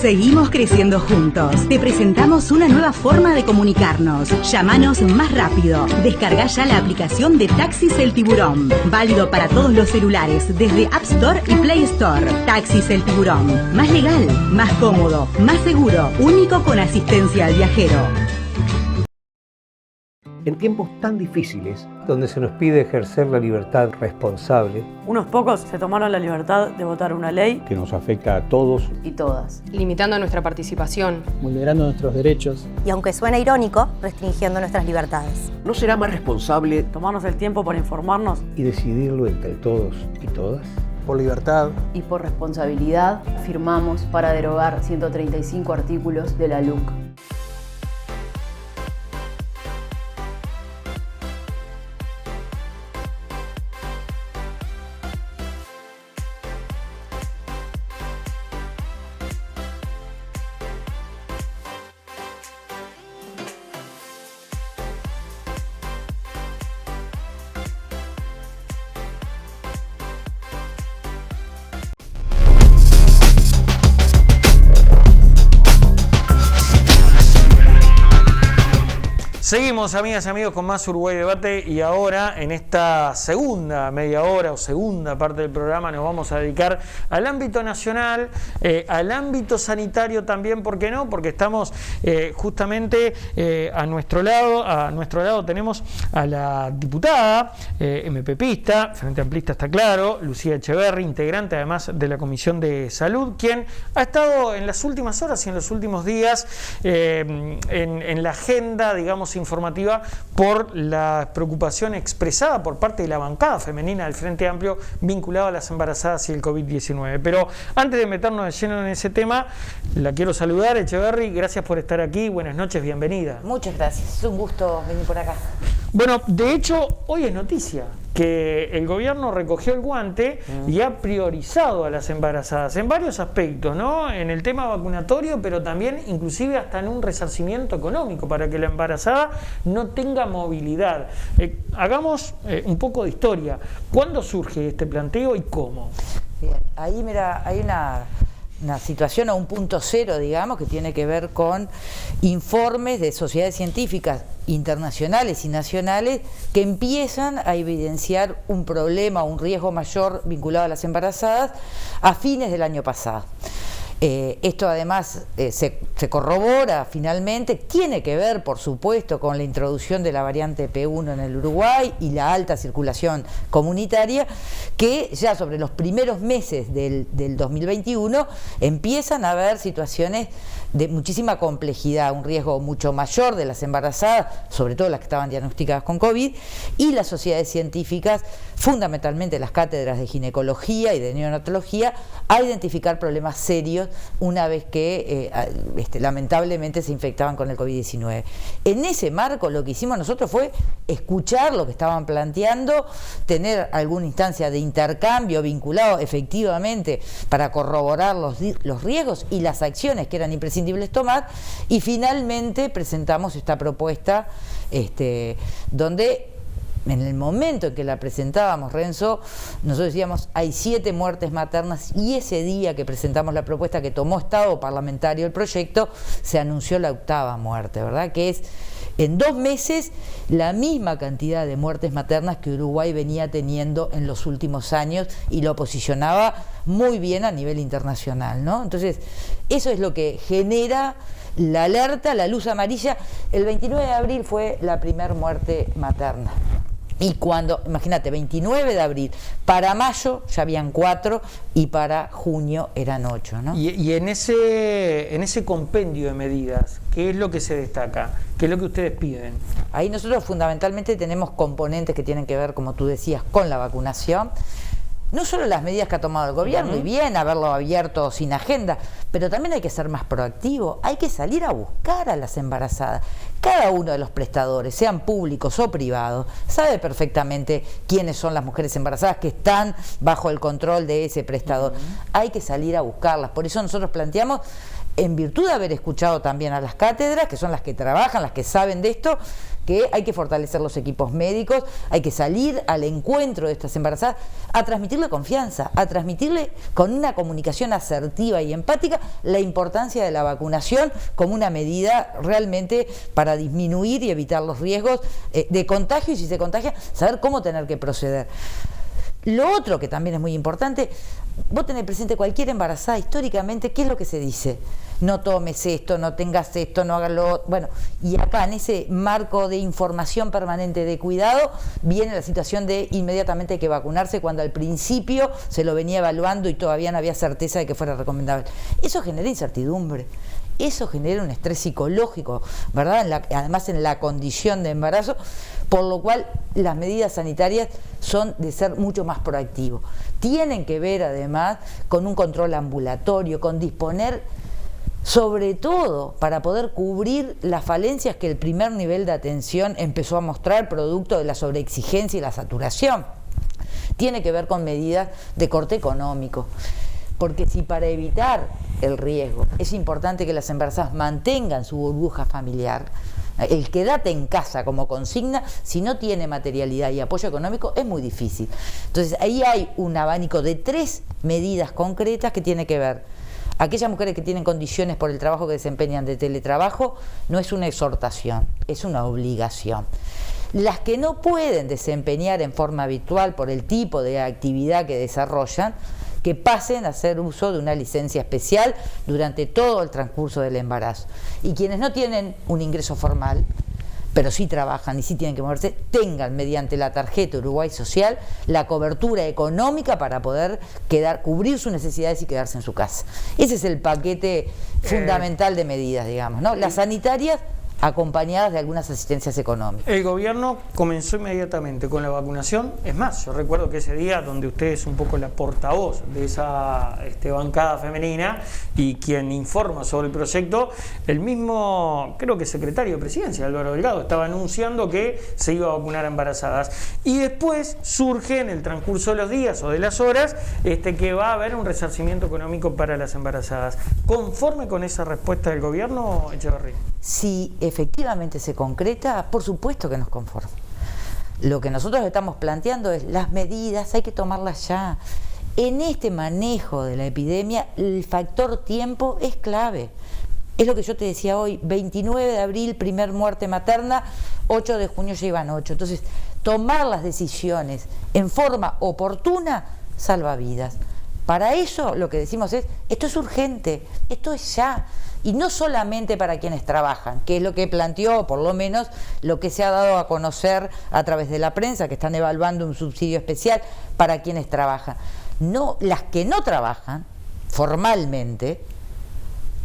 Seguimos creciendo juntos. Te presentamos una nueva forma de comunicarnos. Llámanos más rápido. Descarga ya la aplicación de Taxis El Tiburón. Válido para todos los celulares desde App Store y Play Store. Taxis El Tiburón. Más legal, más cómodo, más seguro. Único con asistencia al viajero. En tiempos tan difíciles, donde se nos pide ejercer la libertad responsable, Unos pocos se tomaron la libertad de votar una ley que nos afecta a todos, Y todas. limitando nuestra participación. vulnerando nuestros derechos. Y aunque suena irónico, restringiendo nuestras libertades. ¿No será más responsable tomarnos el tiempo para informarnos y decidirlo entre todos y todas. Por libertad, Y por responsabilidad, firmamos para derogar 135 artículos de la LUC. Seguimos, amigas y amigos, con más Uruguay Debate, y ahora en esta segunda media hora o segunda parte del programa nos vamos a dedicar al ámbito nacional, al ámbito sanitario también, ¿por qué no? Porque estamos justamente a nuestro lado tenemos a la diputada MPPista, Frente Amplista está claro, Lucía Echeverri, integrante además de la Comisión de Salud, quien ha estado en las últimas horas y en los últimos días en la agenda, digamos, informativa por la preocupación expresada por parte de la bancada femenina del Frente Amplio vinculada a las embarazadas y el COVID-19. Pero antes de meternos de lleno en ese tema, la quiero saludar. Echeverri, gracias por estar aquí, buenas noches, bienvenida. Muchas gracias, es un gusto venir por acá. Bueno, de hecho, hoy es noticia que el gobierno recogió el guante y ha priorizado a las embarazadas en varios aspectos, ¿no? En el tema vacunatorio, pero también inclusive hasta en un resarcimiento económico para que la embarazada no tenga movilidad. Hagamos un poco de historia. ¿Cuándo surge este planteo y cómo? Bien, ahí mira, hay una situación a un punto cero, digamos, que tiene que ver con informes de sociedades científicas internacionales y nacionales que empiezan a evidenciar un problema, un riesgo mayor vinculado a las embarazadas a fines del año pasado. Esto además se corrobora finalmente, tiene que ver por supuesto con la introducción de la variante P1 en el Uruguay y la alta circulación comunitaria, que ya sobre los primeros meses del 2021 empiezan a haber situaciones de muchísima complejidad, un riesgo mucho mayor de las embarazadas, sobre todo las que estaban diagnosticadas con COVID, y las sociedades científicas, fundamentalmente las cátedras de ginecología y de neonatología, a identificar problemas serios una vez que lamentablemente se infectaban con el COVID-19. En ese marco lo que hicimos nosotros fue escuchar lo que estaban planteando, tener alguna instancia de intercambio vinculado efectivamente para corroborar los riesgos y las acciones que eran imprescindibles tomar, y finalmente presentamos esta propuesta donde en el momento en que la presentábamos, Renzo, nosotros decíamos hay 7 muertes maternas, y ese día que presentamos la propuesta, que tomó estado parlamentario el proyecto, se anunció la 8ª muerte, ¿verdad? Que es en 2 meses la misma cantidad de muertes maternas que Uruguay venía teniendo en los últimos años, y lo posicionaba muy bien a nivel internacional, ¿no? Entonces, eso es lo que genera la alerta, la luz amarilla. El 29 de abril fue la primera muerte materna. Y cuando, imagínate, 29 de abril, para mayo ya habían 4 y para junio eran 8, ¿no? Y en ese compendio de medidas, ¿qué es lo que se destaca? ¿Qué es lo que ustedes piden? Ahí nosotros fundamentalmente tenemos componentes que tienen que ver, como tú decías, con la vacunación. No solo las medidas que ha tomado el gobierno, y bien haberlo abierto sin agenda, pero también hay que ser más proactivo, hay que salir a buscar a las embarazadas. Cada uno de los prestadores, sean públicos o privados, sabe perfectamente quiénes son las mujeres embarazadas que están bajo el control de ese prestador. Hay que salir a buscarlas. Por eso nosotros planteamos, en virtud de haber escuchado también a las cátedras, que son las que trabajan, las que saben de esto, que hay que fortalecer los equipos médicos, hay que salir al encuentro de estas embarazadas, a transmitirle confianza, a transmitirle con una comunicación asertiva y empática la importancia de la vacunación como una medida realmente para disminuir y evitar los riesgos de contagio, y si se contagia, saber cómo tener que proceder. Lo otro que también es muy importante, vos tenés presente cualquier embarazada históricamente, ¿qué es lo que se dice? no tomes esto, no tengas esto, no hagas lo otro. Bueno, y acá en ese marco de información permanente de cuidado viene la situación de inmediatamente hay que vacunarse, cuando al principio se lo venía evaluando y todavía no había certeza de que fuera recomendable. Eso genera incertidumbre. Eso genera un estrés psicológico, ¿verdad? Además en la condición de embarazo, por lo cual las medidas sanitarias son de ser mucho más proactivos. Tienen que ver además con un control ambulatorio, con disponer sobre todo para poder cubrir las falencias que el primer nivel de atención empezó a mostrar producto de la sobreexigencia y la saturación. Tiene que ver con medidas de corte económico. Porque si para evitar el riesgo es importante que las embarazadas mantengan su burbuja familiar, el quédate en casa como consigna, si no tiene materialidad y apoyo económico, es muy difícil. Entonces ahí hay un abanico de 3 medidas concretas que tiene que ver. Aquellas mujeres que tienen condiciones por el trabajo que desempeñan de teletrabajo, no es una exhortación, es una obligación. Las que no pueden desempeñar en forma habitual por el tipo de actividad que desarrollan, que pasen a hacer uso de una licencia especial durante todo el transcurso del embarazo. Y quienes no tienen un ingreso formal, pero sí trabajan y sí tienen que moverse, tengan mediante la tarjeta Uruguay Social la cobertura económica para poder cubrir sus necesidades y quedarse en su casa. Ese es el paquete fundamental de medidas, digamos, ¿no? Las sanitarias acompañadas de algunas asistencias económicas. El gobierno comenzó inmediatamente con la vacunación. Es más, yo recuerdo que ese día donde usted es un poco la portavoz de esa bancada femenina y quien informa sobre el proyecto, el mismo, creo que secretario de Presidencia, Álvaro Delgado, estaba anunciando que se iba a vacunar a embarazadas. Y después surge en el transcurso de los días o de las horas que va a haber un resarcimiento económico para las embarazadas. ¿Conforme con esa respuesta del gobierno, Echeverría? Si efectivamente se concreta, por supuesto que nos conforma. Lo que nosotros estamos planteando es las medidas, hay que tomarlas ya. En este manejo de la epidemia, el factor tiempo es clave. Es lo que yo te decía hoy, 29 de abril, primer muerte materna, 8 de junio ya iban 8. Entonces, tomar las decisiones en forma oportuna salva vidas. Para eso lo que decimos es, esto es urgente, esto es ya. Y no solamente para quienes trabajan, que es lo que planteó, por lo menos, lo que se ha dado a conocer a través de la prensa, que están evaluando un subsidio especial para quienes trabajan. No, las que no trabajan formalmente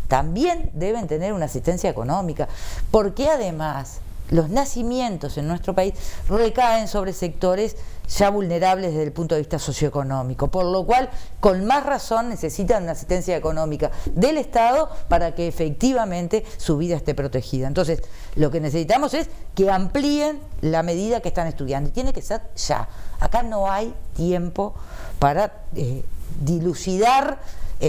también deben tener una asistencia económica, porque además los nacimientos en nuestro país recaen sobre sectores ya vulnerables desde el punto de vista socioeconómico, por lo cual con más razón necesitan una asistencia económica del Estado para que efectivamente su vida esté protegida. Entonces, lo que necesitamos es que amplíen la medida que están estudiando y tiene que ser ya. Acá no hay tiempo para dilucidar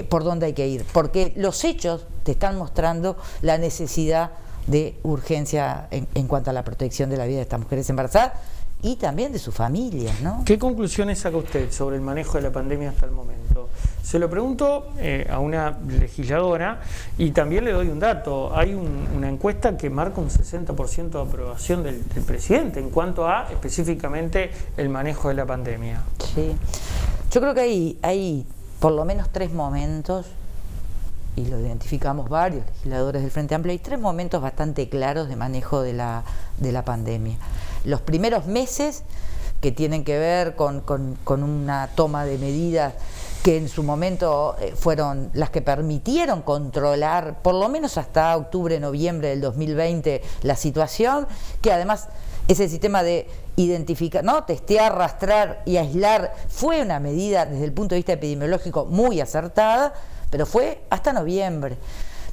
por dónde hay que ir, porque los hechos te están mostrando la necesidad de urgencia en cuanto a la protección de la vida de estas mujeres embarazadas y también de sus familias, ¿no? ¿Qué conclusiones saca usted sobre el manejo de la pandemia hasta el momento? Se lo pregunto a una legisladora y también le doy un dato. Hay una encuesta que marca un 60% de aprobación del presidente en cuanto a específicamente el manejo de la pandemia. Sí, yo creo que hay por lo menos 3 momentos, y lo identificamos varios legisladores del Frente Amplio, hay 3 momentos bastante claros de manejo de la pandemia. Los primeros meses, que tienen que ver con una toma de medidas que en su momento fueron las que permitieron controlar, por lo menos hasta octubre, noviembre del 2020, la situación, que además ese sistema de identificar, ¿no?, testear, rastrear y aislar fue una medida desde el punto de vista epidemiológico muy acertada, pero fue hasta noviembre.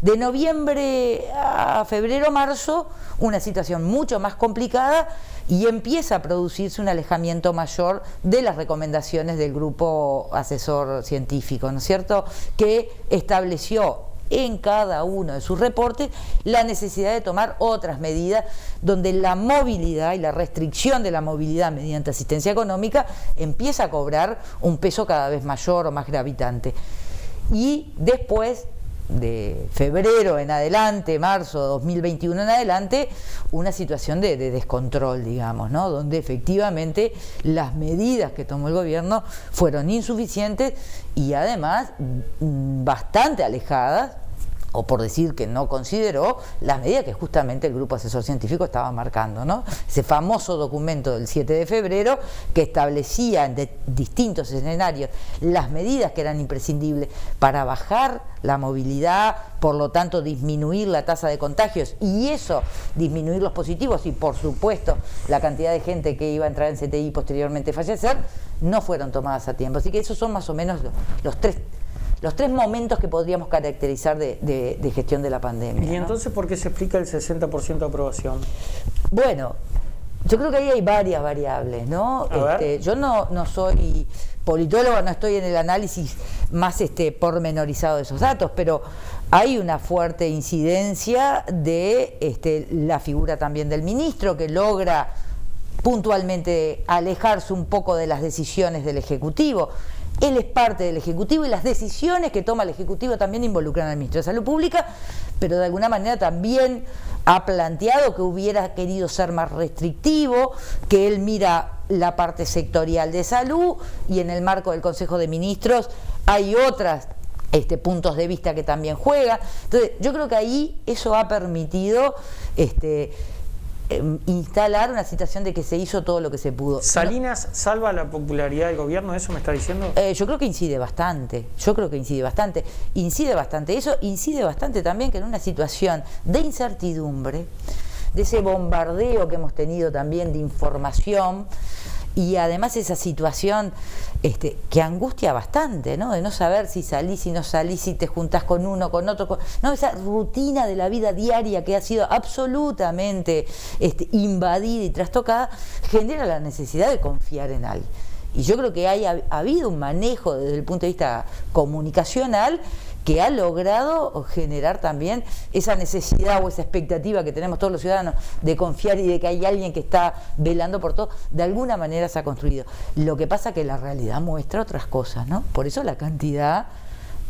De noviembre a febrero, marzo, una situación mucho más complicada y empieza a producirse un alejamiento mayor de las recomendaciones del grupo asesor científico, ¿no es cierto?, que estableció en cada uno de sus reportes la necesidad de tomar otras medidas donde la movilidad y la restricción de la movilidad mediante asistencia económica empieza a cobrar un peso cada vez mayor o más gravitante. Y después de febrero en adelante, marzo de 2021 en adelante, una situación de descontrol, digamos, ¿no?, donde efectivamente las medidas que tomó el gobierno fueron insuficientes y además bastante alejadas o por decir que no consideró las medidas que justamente el Grupo Asesor Científico estaba marcando, ¿no? Ese famoso documento del 7 de febrero que establecía en distintos escenarios las medidas que eran imprescindibles para bajar la movilidad, por lo tanto disminuir la tasa de contagios y eso, disminuir los positivos y por supuesto la cantidad de gente que iba a entrar en CTI y posteriormente fallecer, no fueron tomadas a tiempo. Así que esos son más o menos los tres momentos que podríamos caracterizar de gestión de la pandemia. ¿Y entonces por qué se explica el 60% de aprobación? Bueno, yo creo que ahí hay varias variables, ¿no? Yo no soy politólogo, no estoy en el análisis más pormenorizado de esos datos, pero hay una fuerte incidencia de la figura también del ministro, que logra puntualmente alejarse un poco de las decisiones del Ejecutivo. Él es parte del Ejecutivo y las decisiones que toma el Ejecutivo también involucran al Ministro de Salud Pública, pero de alguna manera también ha planteado que hubiera querido ser más restrictivo, que él mira la parte sectorial de salud y en el marco del Consejo de Ministros hay otras puntos de vista que también juegan. Entonces, yo creo que ahí eso ha permitido instalar una situación de que se hizo todo lo que se pudo. ¿Salinas salva la popularidad del gobierno? ¿Eso me está diciendo? Yo creo que incide bastante. Incide bastante. Eso incide bastante también que en una situación de incertidumbre, de ese bombardeo que hemos tenido también de información, y además esa situación que angustia bastante, ¿no? De no saber si salís, si no salís, si te juntás con uno, con otro, ¿no? Esa rutina de la vida diaria que ha sido absolutamente invadida y trastocada, genera la necesidad de confiar en alguien. Y yo creo que ha habido un manejo desde el punto de vista comunicacional que ha logrado generar también esa necesidad o esa expectativa que tenemos todos los ciudadanos de confiar y de que hay alguien que está velando por todo. De alguna manera se ha construido. Lo que pasa es que la realidad muestra otras cosas, ¿no? Por eso la cantidad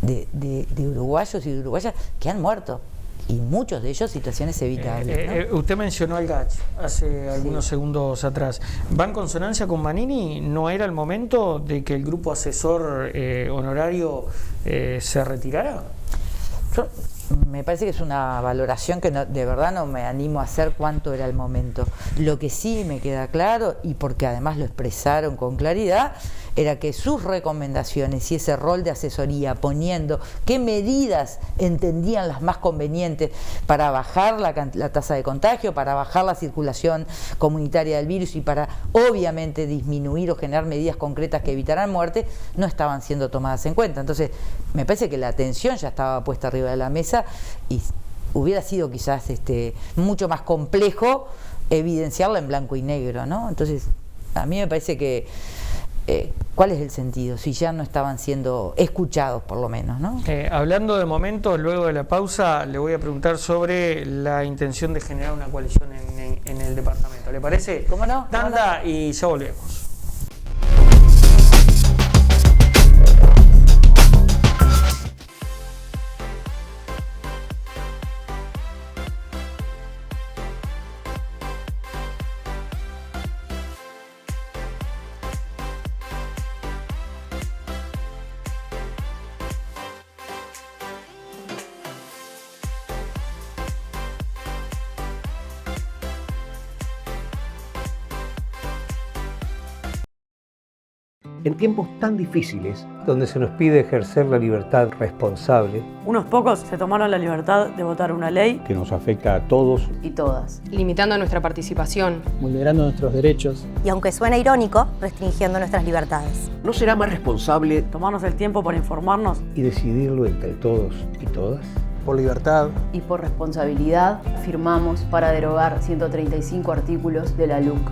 de uruguayos y de uruguayas que han muerto. Y muchos de ellos situaciones evitables, ¿no? Usted mencionó al GACH hace algunos segundos atrás. ¿Va en consonancia con Manini? ¿No era el momento de que el grupo asesor honorario se retirara? Me parece que es una valoración que de verdad no me animo a hacer cuánto era el momento. Lo que sí me queda claro, y porque además lo expresaron con claridad, era que sus recomendaciones y ese rol de asesoría, poniendo qué medidas entendían las más convenientes para bajar la tasa de contagio, para bajar la circulación comunitaria del virus y para obviamente disminuir o generar medidas concretas que evitaran muerte, no estaban siendo tomadas en cuenta. Entonces, me parece que la atención ya estaba puesta arriba de la mesa y hubiera sido quizás mucho más complejo evidenciarla en blanco y negro, ¿no? Entonces, a mí me parece que ¿cuál es el sentido? Si ya no estaban siendo escuchados, por lo menos, ¿no? Hablando de momentos, luego de la pausa, le voy a preguntar sobre la intención de generar una coalición en el departamento. ¿Le parece? ¿Cómo no? Tanda y ya volvemos. En tiempos tan difíciles, donde se nos pide ejercer la libertad responsable, unos pocos se tomaron la libertad de votar una ley que nos afecta a todos y todas, limitando nuestra participación, vulnerando nuestros derechos y, aunque suena irónico, restringiendo nuestras libertades. ¿No será más responsable tomarnos el tiempo para informarnos y decidirlo entre todos y todas? por libertad y por responsabilidad firmamos para derogar 135 artículos de la LUC.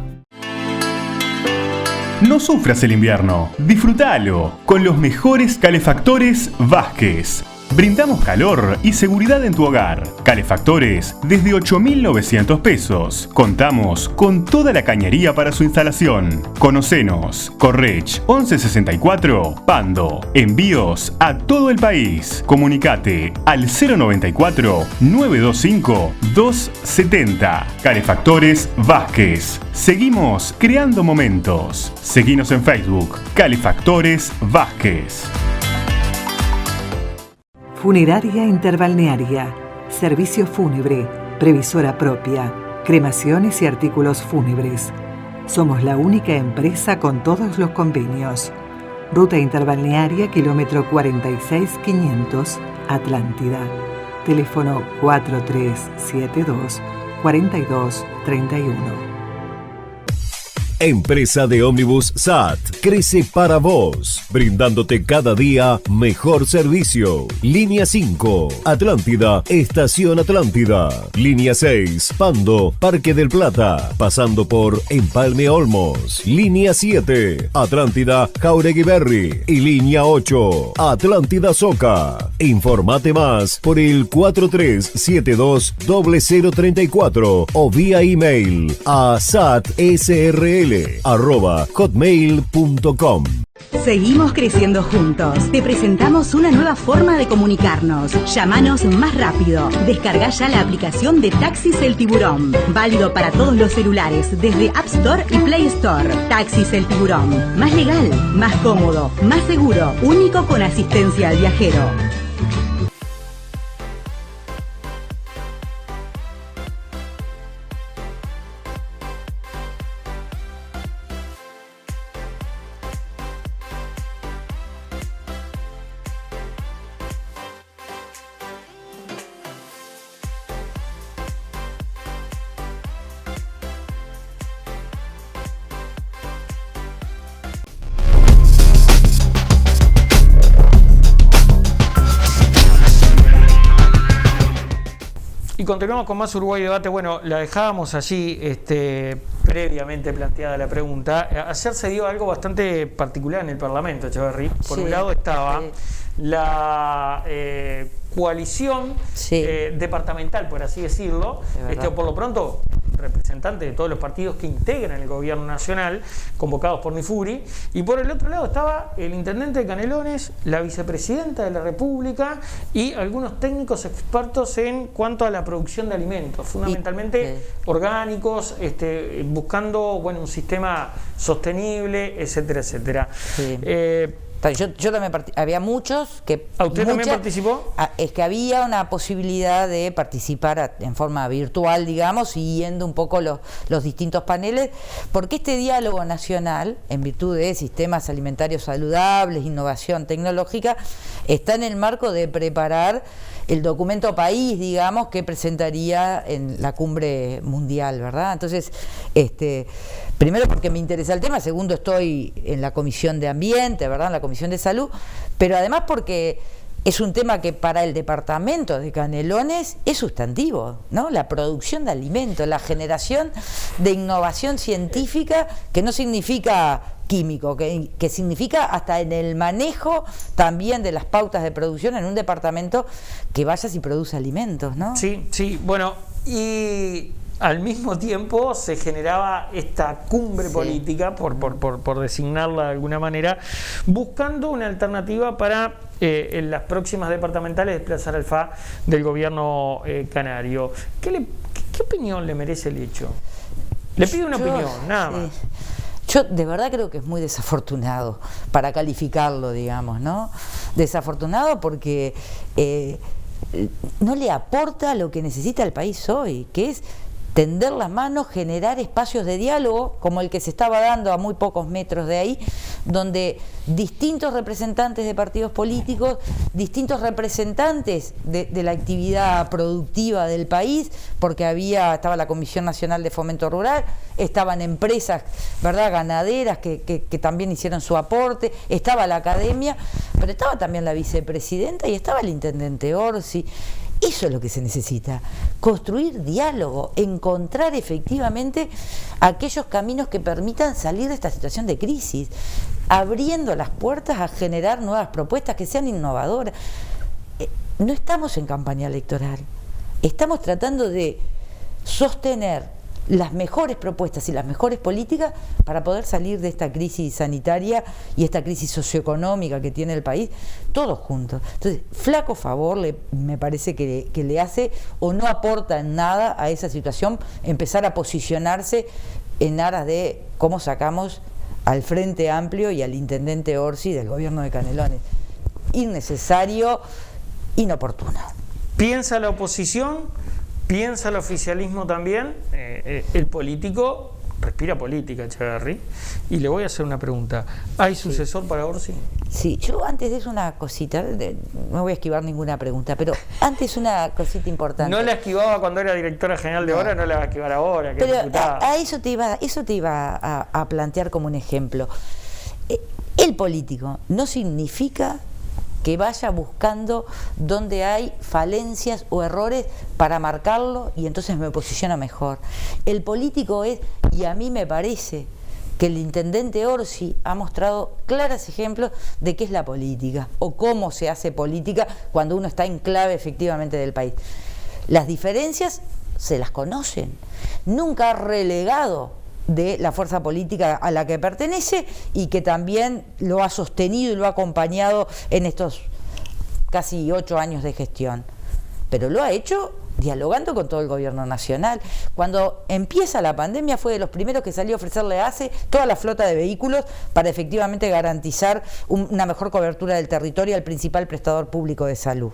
No sufras el invierno, disfrútalo con los mejores calefactores Vázquez. Brindamos calor y seguridad en tu hogar. Calefactores desde 8.900 pesos. Contamos con toda la cañería para su instalación. Conocenos. Correch 1164 Pando. Envíos a todo el país. Comunicate al 094 925 270. Calefactores Vázquez. Seguimos creando momentos. Seguinos en Facebook. Calefactores Vázquez. Funeraria Interbalnearia, servicio fúnebre, previsora propia, cremaciones y artículos fúnebres. Somos la única empresa con todos los convenios. Ruta Interbalnearia, kilómetro 46500, Atlántida. Teléfono 4372-4231. Empresa de ómnibus SAT crece para vos, brindándote cada día mejor servicio. Línea 5, Atlántida, Estación Atlántida. Línea 6, Pando, Parque del Plata, pasando por Empalme Olmos. Línea 7, Atlántida, Jauregui Berry. Y línea 8, Atlántida Soca. Informate más por el 4372-0034 o vía email a satsrl@hotmail.com. Seguimos creciendo juntos. Te presentamos una nueva forma de comunicarnos. Llámanos más rápido. Descarga ya la aplicación de Taxis El Tiburón. Válido para todos los celulares desde App Store y Play Store. Taxis El Tiburón. Más legal, más cómodo, más seguro. Único con asistencia al viajero. Y continuamos con más Uruguay Debate. Bueno, la dejábamos allí previamente planteada la pregunta. Ayer se dio algo bastante particular en el Parlamento, Echeverry. Por un lado estaba la coalición departamental, por así decirlo, por lo pronto representantes de todos los partidos que integran el gobierno nacional, convocados por Nifuri, y por el otro lado estaba el intendente de Canelones, la vicepresidenta de la República y algunos técnicos expertos en cuanto a la producción de alimentos, fundamentalmente orgánicos, buscando un sistema sostenible, etcétera, etcétera. Sí. Yo también había muchos que... ¿A usted también participó? Es que había una posibilidad de participar en forma virtual, digamos, siguiendo un poco los distintos paneles, porque este diálogo nacional, en virtud de sistemas alimentarios saludables, innovación tecnológica, está en el marco de preparar el documento país, digamos, que presentaría en la cumbre mundial, ¿verdad? Entonces, primero porque me interesa el tema, segundo estoy en la Comisión de Ambiente, ¿verdad?, en la Comisión de Salud, pero además porque es un tema que para el departamento de Canelones es sustantivo, ¿no? La producción de alimentos, la generación de innovación científica, que no significa químico, que significa hasta en el manejo también de las pautas de producción en un departamento que vayas y produce alimentos, ¿no? Sí, sí, bueno, y al mismo tiempo se generaba esta cumbre política, por designarla de alguna manera, buscando una alternativa para en las próximas departamentales desplazar al FA del gobierno canario. ¿Qué opinión le merece el hecho? Le pido una opinión, nada más. Yo de verdad creo que es muy desafortunado para calificarlo, digamos, ¿no? Desafortunado porque no le aporta lo que necesita el país hoy, que es tender las manos, generar espacios de diálogo, como el que se estaba dando a muy pocos metros de ahí, donde distintos representantes de partidos políticos, distintos representantes de la actividad productiva del país, porque estaba la Comisión Nacional de Fomento Rural, estaban empresas, ¿verdad?, ganaderas que también hicieron su aporte, estaba la academia, pero estaba también la vicepresidenta y estaba el intendente Orsi. Eso es lo que se necesita, construir diálogo, encontrar efectivamente aquellos caminos que permitan salir de esta situación de crisis, abriendo las puertas a generar nuevas propuestas que sean innovadoras. No estamos en campaña electoral, estamos tratando de sostener las mejores propuestas y las mejores políticas para poder salir de esta crisis sanitaria y esta crisis socioeconómica que tiene el país, todos juntos. Entonces, flaco favor me parece que le hace o no aporta en nada a esa situación empezar a posicionarse en aras de cómo sacamos al Frente Amplio y al intendente Orsi del gobierno de Canelones. Innecesario, inoportuna. ¿Piensa la oposición? ¿Piensa el oficialismo también? El político respira política, Echeverri. Y le voy a hacer una pregunta. ¿Hay sucesor para Orsi? Sí, yo antes de eso una cosita, no voy a esquivar ninguna pregunta, pero antes una cosita importante. No la esquivaba cuando era directora general de Obra, no la va a esquivar ahora. Pero a eso te iba a plantear como un ejemplo. El político no significa que vaya buscando donde hay falencias o errores para marcarlo y entonces me posiciono mejor. El político es, y a mí me parece que el intendente Orsi ha mostrado claros ejemplos de qué es la política o cómo se hace política cuando uno está en clave efectivamente del país. Las diferencias se las conocen. Nunca ha relegado de la fuerza política a la que pertenece y que también lo ha sostenido y lo ha acompañado en estos casi 8 años de gestión. Pero lo ha hecho dialogando con todo el gobierno nacional. Cuando empieza la pandemia fue de los primeros que salió a ofrecerle a ACE toda la flota de vehículos para efectivamente garantizar una mejor cobertura del territorio al principal prestador público de salud.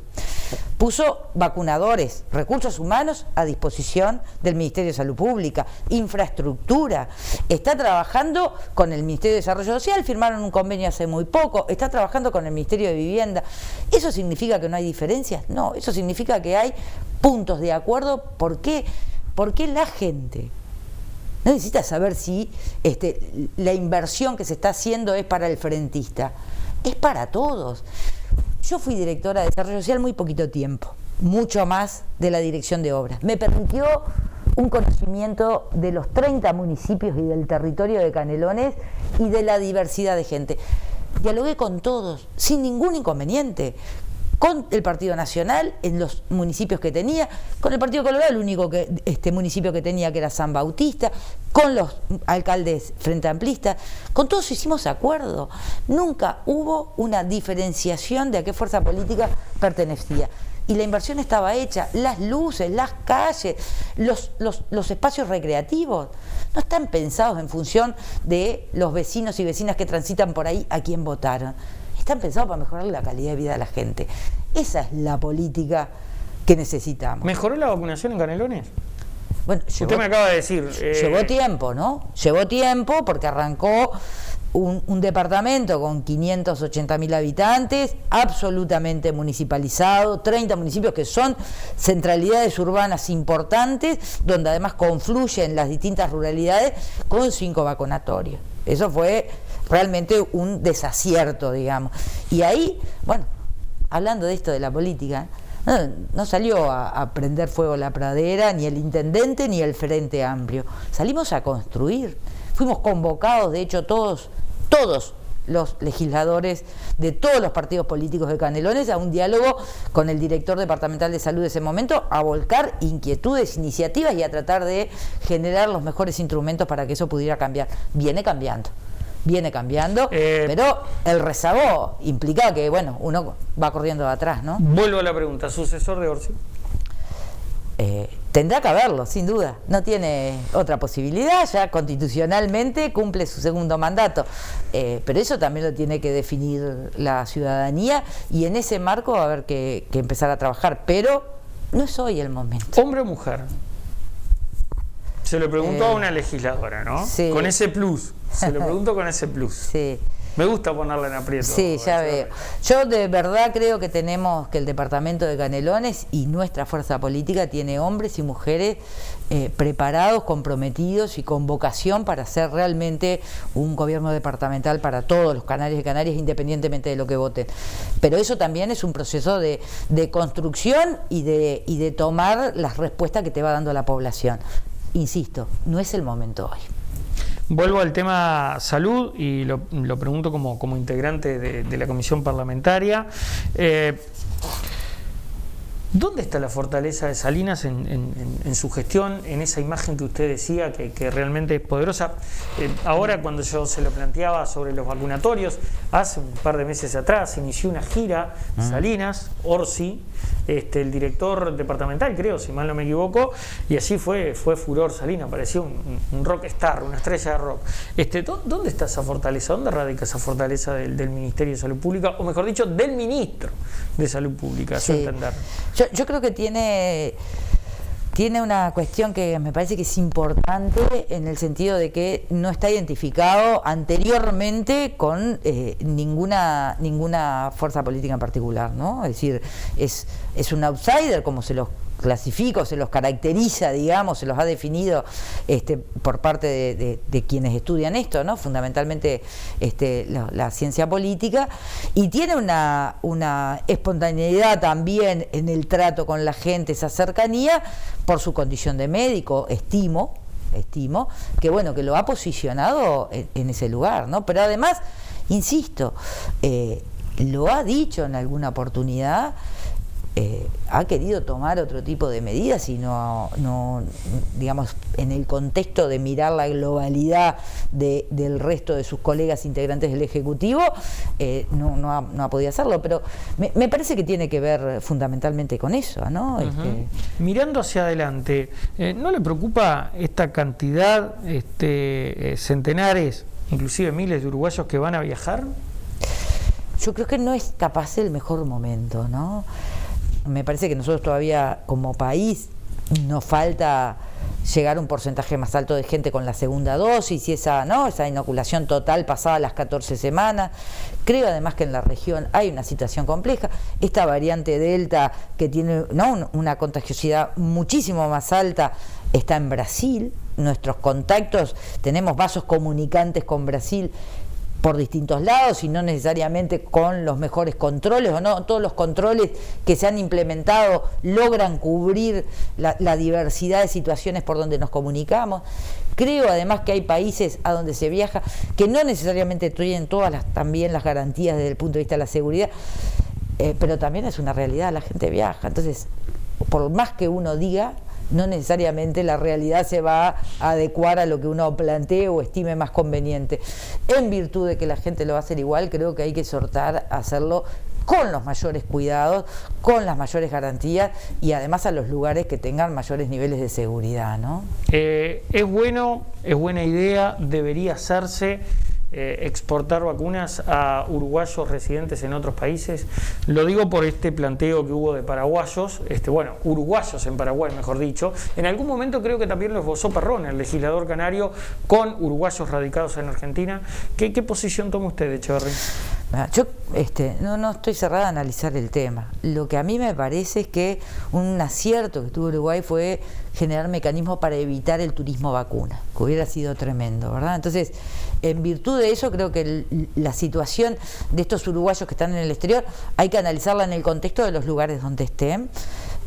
Puso vacunadores, recursos humanos a disposición del Ministerio de Salud Pública, infraestructura, está trabajando con el Ministerio de Desarrollo Social, firmaron un convenio hace muy poco, está trabajando con el Ministerio de Vivienda. ¿Eso significa que no hay diferencias? No, eso significa que hay puntos de acuerdo. ¿Por qué? Porque la gente no necesita saber si la inversión que se está haciendo es para el frentista, es para todos. Yo fui directora de Desarrollo Social muy poquito tiempo, mucho más de la dirección de obras. Me permitió un conocimiento de los 30 municipios y del territorio de Canelones y de la diversidad de gente. Dialogué con todos, sin ningún inconveniente. Con el Partido Nacional en los municipios que tenía, con el Partido Colorado el único municipio que tenía que era San Bautista, con los alcaldes frente amplistas, con todos hicimos acuerdo. Nunca hubo una diferenciación de a qué fuerza política pertenecía. Y la inversión estaba hecha, las luces, las calles, los espacios recreativos, no están pensados en función de los vecinos y vecinas que transitan por ahí a quién votaron. Están pensados para mejorar la calidad de vida de la gente. Esa es la política que necesitamos. ¿Mejoró la vacunación en Canelones? Bueno, usted me acaba de decir... Llevó tiempo, ¿no? Llevó tiempo porque arrancó un departamento con 580.000 habitantes, absolutamente municipalizado, 30 municipios que son centralidades urbanas importantes, donde además confluyen las distintas ruralidades con 5 vacunatorios. Eso fue realmente un desacierto, digamos. Y ahí, bueno, hablando de esto de la política, no salió a prender fuego la pradera, ni el intendente, ni el Frente Amplio. Salimos a construir. Fuimos convocados, de hecho, todos los legisladores de todos los partidos políticos de Canelones a un diálogo con el director departamental de salud de ese momento, a volcar inquietudes, iniciativas y a tratar de generar los mejores instrumentos para que eso pudiera cambiar. Viene cambiando, pero el rezago implica que, bueno, uno va corriendo de atrás, ¿no? Vuelvo a la pregunta, ¿sucesor de Orsi? Tendrá que haberlo, sin duda, no tiene otra posibilidad, ya constitucionalmente cumple su segundo mandato, pero eso también lo tiene que definir la ciudadanía y en ese marco va a haber que empezar a trabajar, pero no es hoy el momento. ¿Hombre o mujer? Se lo preguntó a una legisladora, ¿no? Sí. Con ese plus, se lo pregunto con ese plus. Sí. Me gusta ponerla en aprieto. Sí, ya veo. Yo de verdad creo que tenemos que el departamento de Canelones y nuestra fuerza política tiene hombres y mujeres preparados, comprometidos y con vocación para hacer realmente un gobierno departamental para todos los canarios y canarias, independientemente de lo que voten. Pero eso también es un proceso de construcción y de tomar las respuestas que te va dando la población. Insisto, no es el momento hoy. Vuelvo al tema salud y lo pregunto como integrante de la comisión parlamentaria. ¿Dónde está la fortaleza de Salinas en su gestión, en esa imagen que usted decía que realmente es poderosa? Ahora, cuando yo se lo planteaba sobre los vacunatorios, hace un par de meses atrás inició una gira Salinas, Orsi, el director departamental, creo, si mal no me equivoco, y así fue furor Salinas, parecía un rockstar, una estrella de rock. ¿Dónde está esa fortaleza? ¿Dónde radica esa fortaleza del Ministerio de Salud Pública, o mejor dicho, del Ministro de Salud Pública, a su entender? Yo creo que tiene una cuestión que me parece que es importante, en el sentido de que no está identificado anteriormente con ninguna fuerza política en particular, ¿no? Es decir, es un outsider, como se los clasifica, se los caracteriza, digamos, se los ha definido por parte de quienes estudian esto, ¿no? Fundamentalmente la ciencia política, y tiene una espontaneidad también en el trato con la gente, esa cercanía, por su condición de médico, estimo que bueno, que lo ha posicionado en ese lugar, ¿no? Pero además, insisto, lo ha dicho en alguna oportunidad, ha querido tomar otro tipo de medidas y no digamos, en el contexto de mirar la globalidad del resto de sus colegas integrantes del Ejecutivo, no ha podido hacerlo, pero me parece que tiene que ver fundamentalmente con eso, ¿no? Mirando hacia adelante, ¿no le preocupa esta cantidad, centenares, inclusive miles de uruguayos que van a viajar? Yo creo que no es capaz el mejor momento, ¿no? Me parece que nosotros todavía como país nos falta llegar a un porcentaje más alto de gente con la segunda dosis y esa inoculación total pasada las 14 semanas. Creo además que en la región hay una situación compleja. Esta variante Delta, que tiene una contagiosidad muchísimo más alta, está en Brasil. Nuestros contactos, tenemos vasos comunicantes con Brasil por distintos lados y no necesariamente con los mejores controles, o no todos los controles que se han implementado logran cubrir la diversidad de situaciones por donde nos comunicamos. Creo además que hay países a donde se viaja que no necesariamente tienen también las garantías desde el punto de vista de la seguridad, pero también es una realidad, la gente viaja. Entonces, por más que uno diga, no necesariamente la realidad se va a adecuar a lo que uno plantee o estime más conveniente. En virtud de que la gente lo va a hacer igual, creo que hay que exhortar a hacerlo con los mayores cuidados, con las mayores garantías y además a los lugares que tengan mayores niveles de seguridad, ¿no? Es buena idea, debería hacerse. Exportar vacunas a uruguayos residentes en otros países. Lo digo por este planteo que hubo de paraguayos, uruguayos en Paraguay, mejor dicho. En algún momento creo que también lo esbozó Perrón, el legislador canario, con uruguayos radicados en Argentina. ¿Qué posición toma usted, Echeverry? Yo no estoy cerrada a analizar el tema. Lo que a mí me parece es que un acierto que tuvo Uruguay fue generar mecanismos para evitar el turismo vacuna, que hubiera sido tremendo, ¿verdad? Entonces, en virtud de eso, creo que la situación de estos uruguayos que están en el exterior hay que analizarla en el contexto de los lugares donde estén,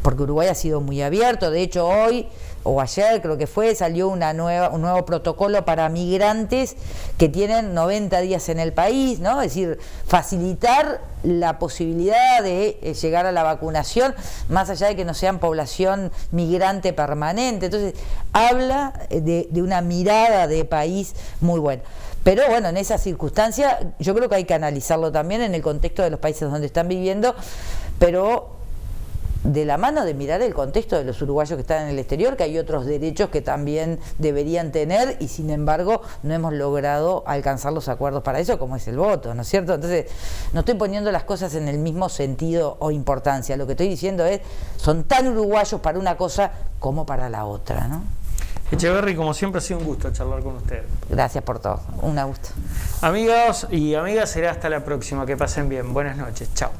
porque Uruguay ha sido muy abierto. De hecho, hoy o ayer creo que salió un nuevo protocolo para migrantes que tienen 90 días en el país, ¿no? Es decir, facilitar la posibilidad de llegar a la vacunación, más allá de que no sean población migrante permanente. Entonces, habla de una mirada de país muy buena. Pero bueno, en esa circunstancia yo creo que hay que analizarlo también en el contexto de los países donde están viviendo, pero de la mano de mirar el contexto de los uruguayos que están en el exterior, que hay otros derechos que también deberían tener y sin embargo no hemos logrado alcanzar los acuerdos para eso, como es el voto, ¿no es cierto? Entonces, no estoy poniendo las cosas en el mismo sentido o importancia. Lo que estoy diciendo es, son tan uruguayos para una cosa como para la otra, ¿no? Echeverry, como siempre, ha sido un gusto charlar con usted. Gracias por todo, un gusto. Amigos y amigas, será hasta la próxima. Que pasen bien. Buenas noches. Chao.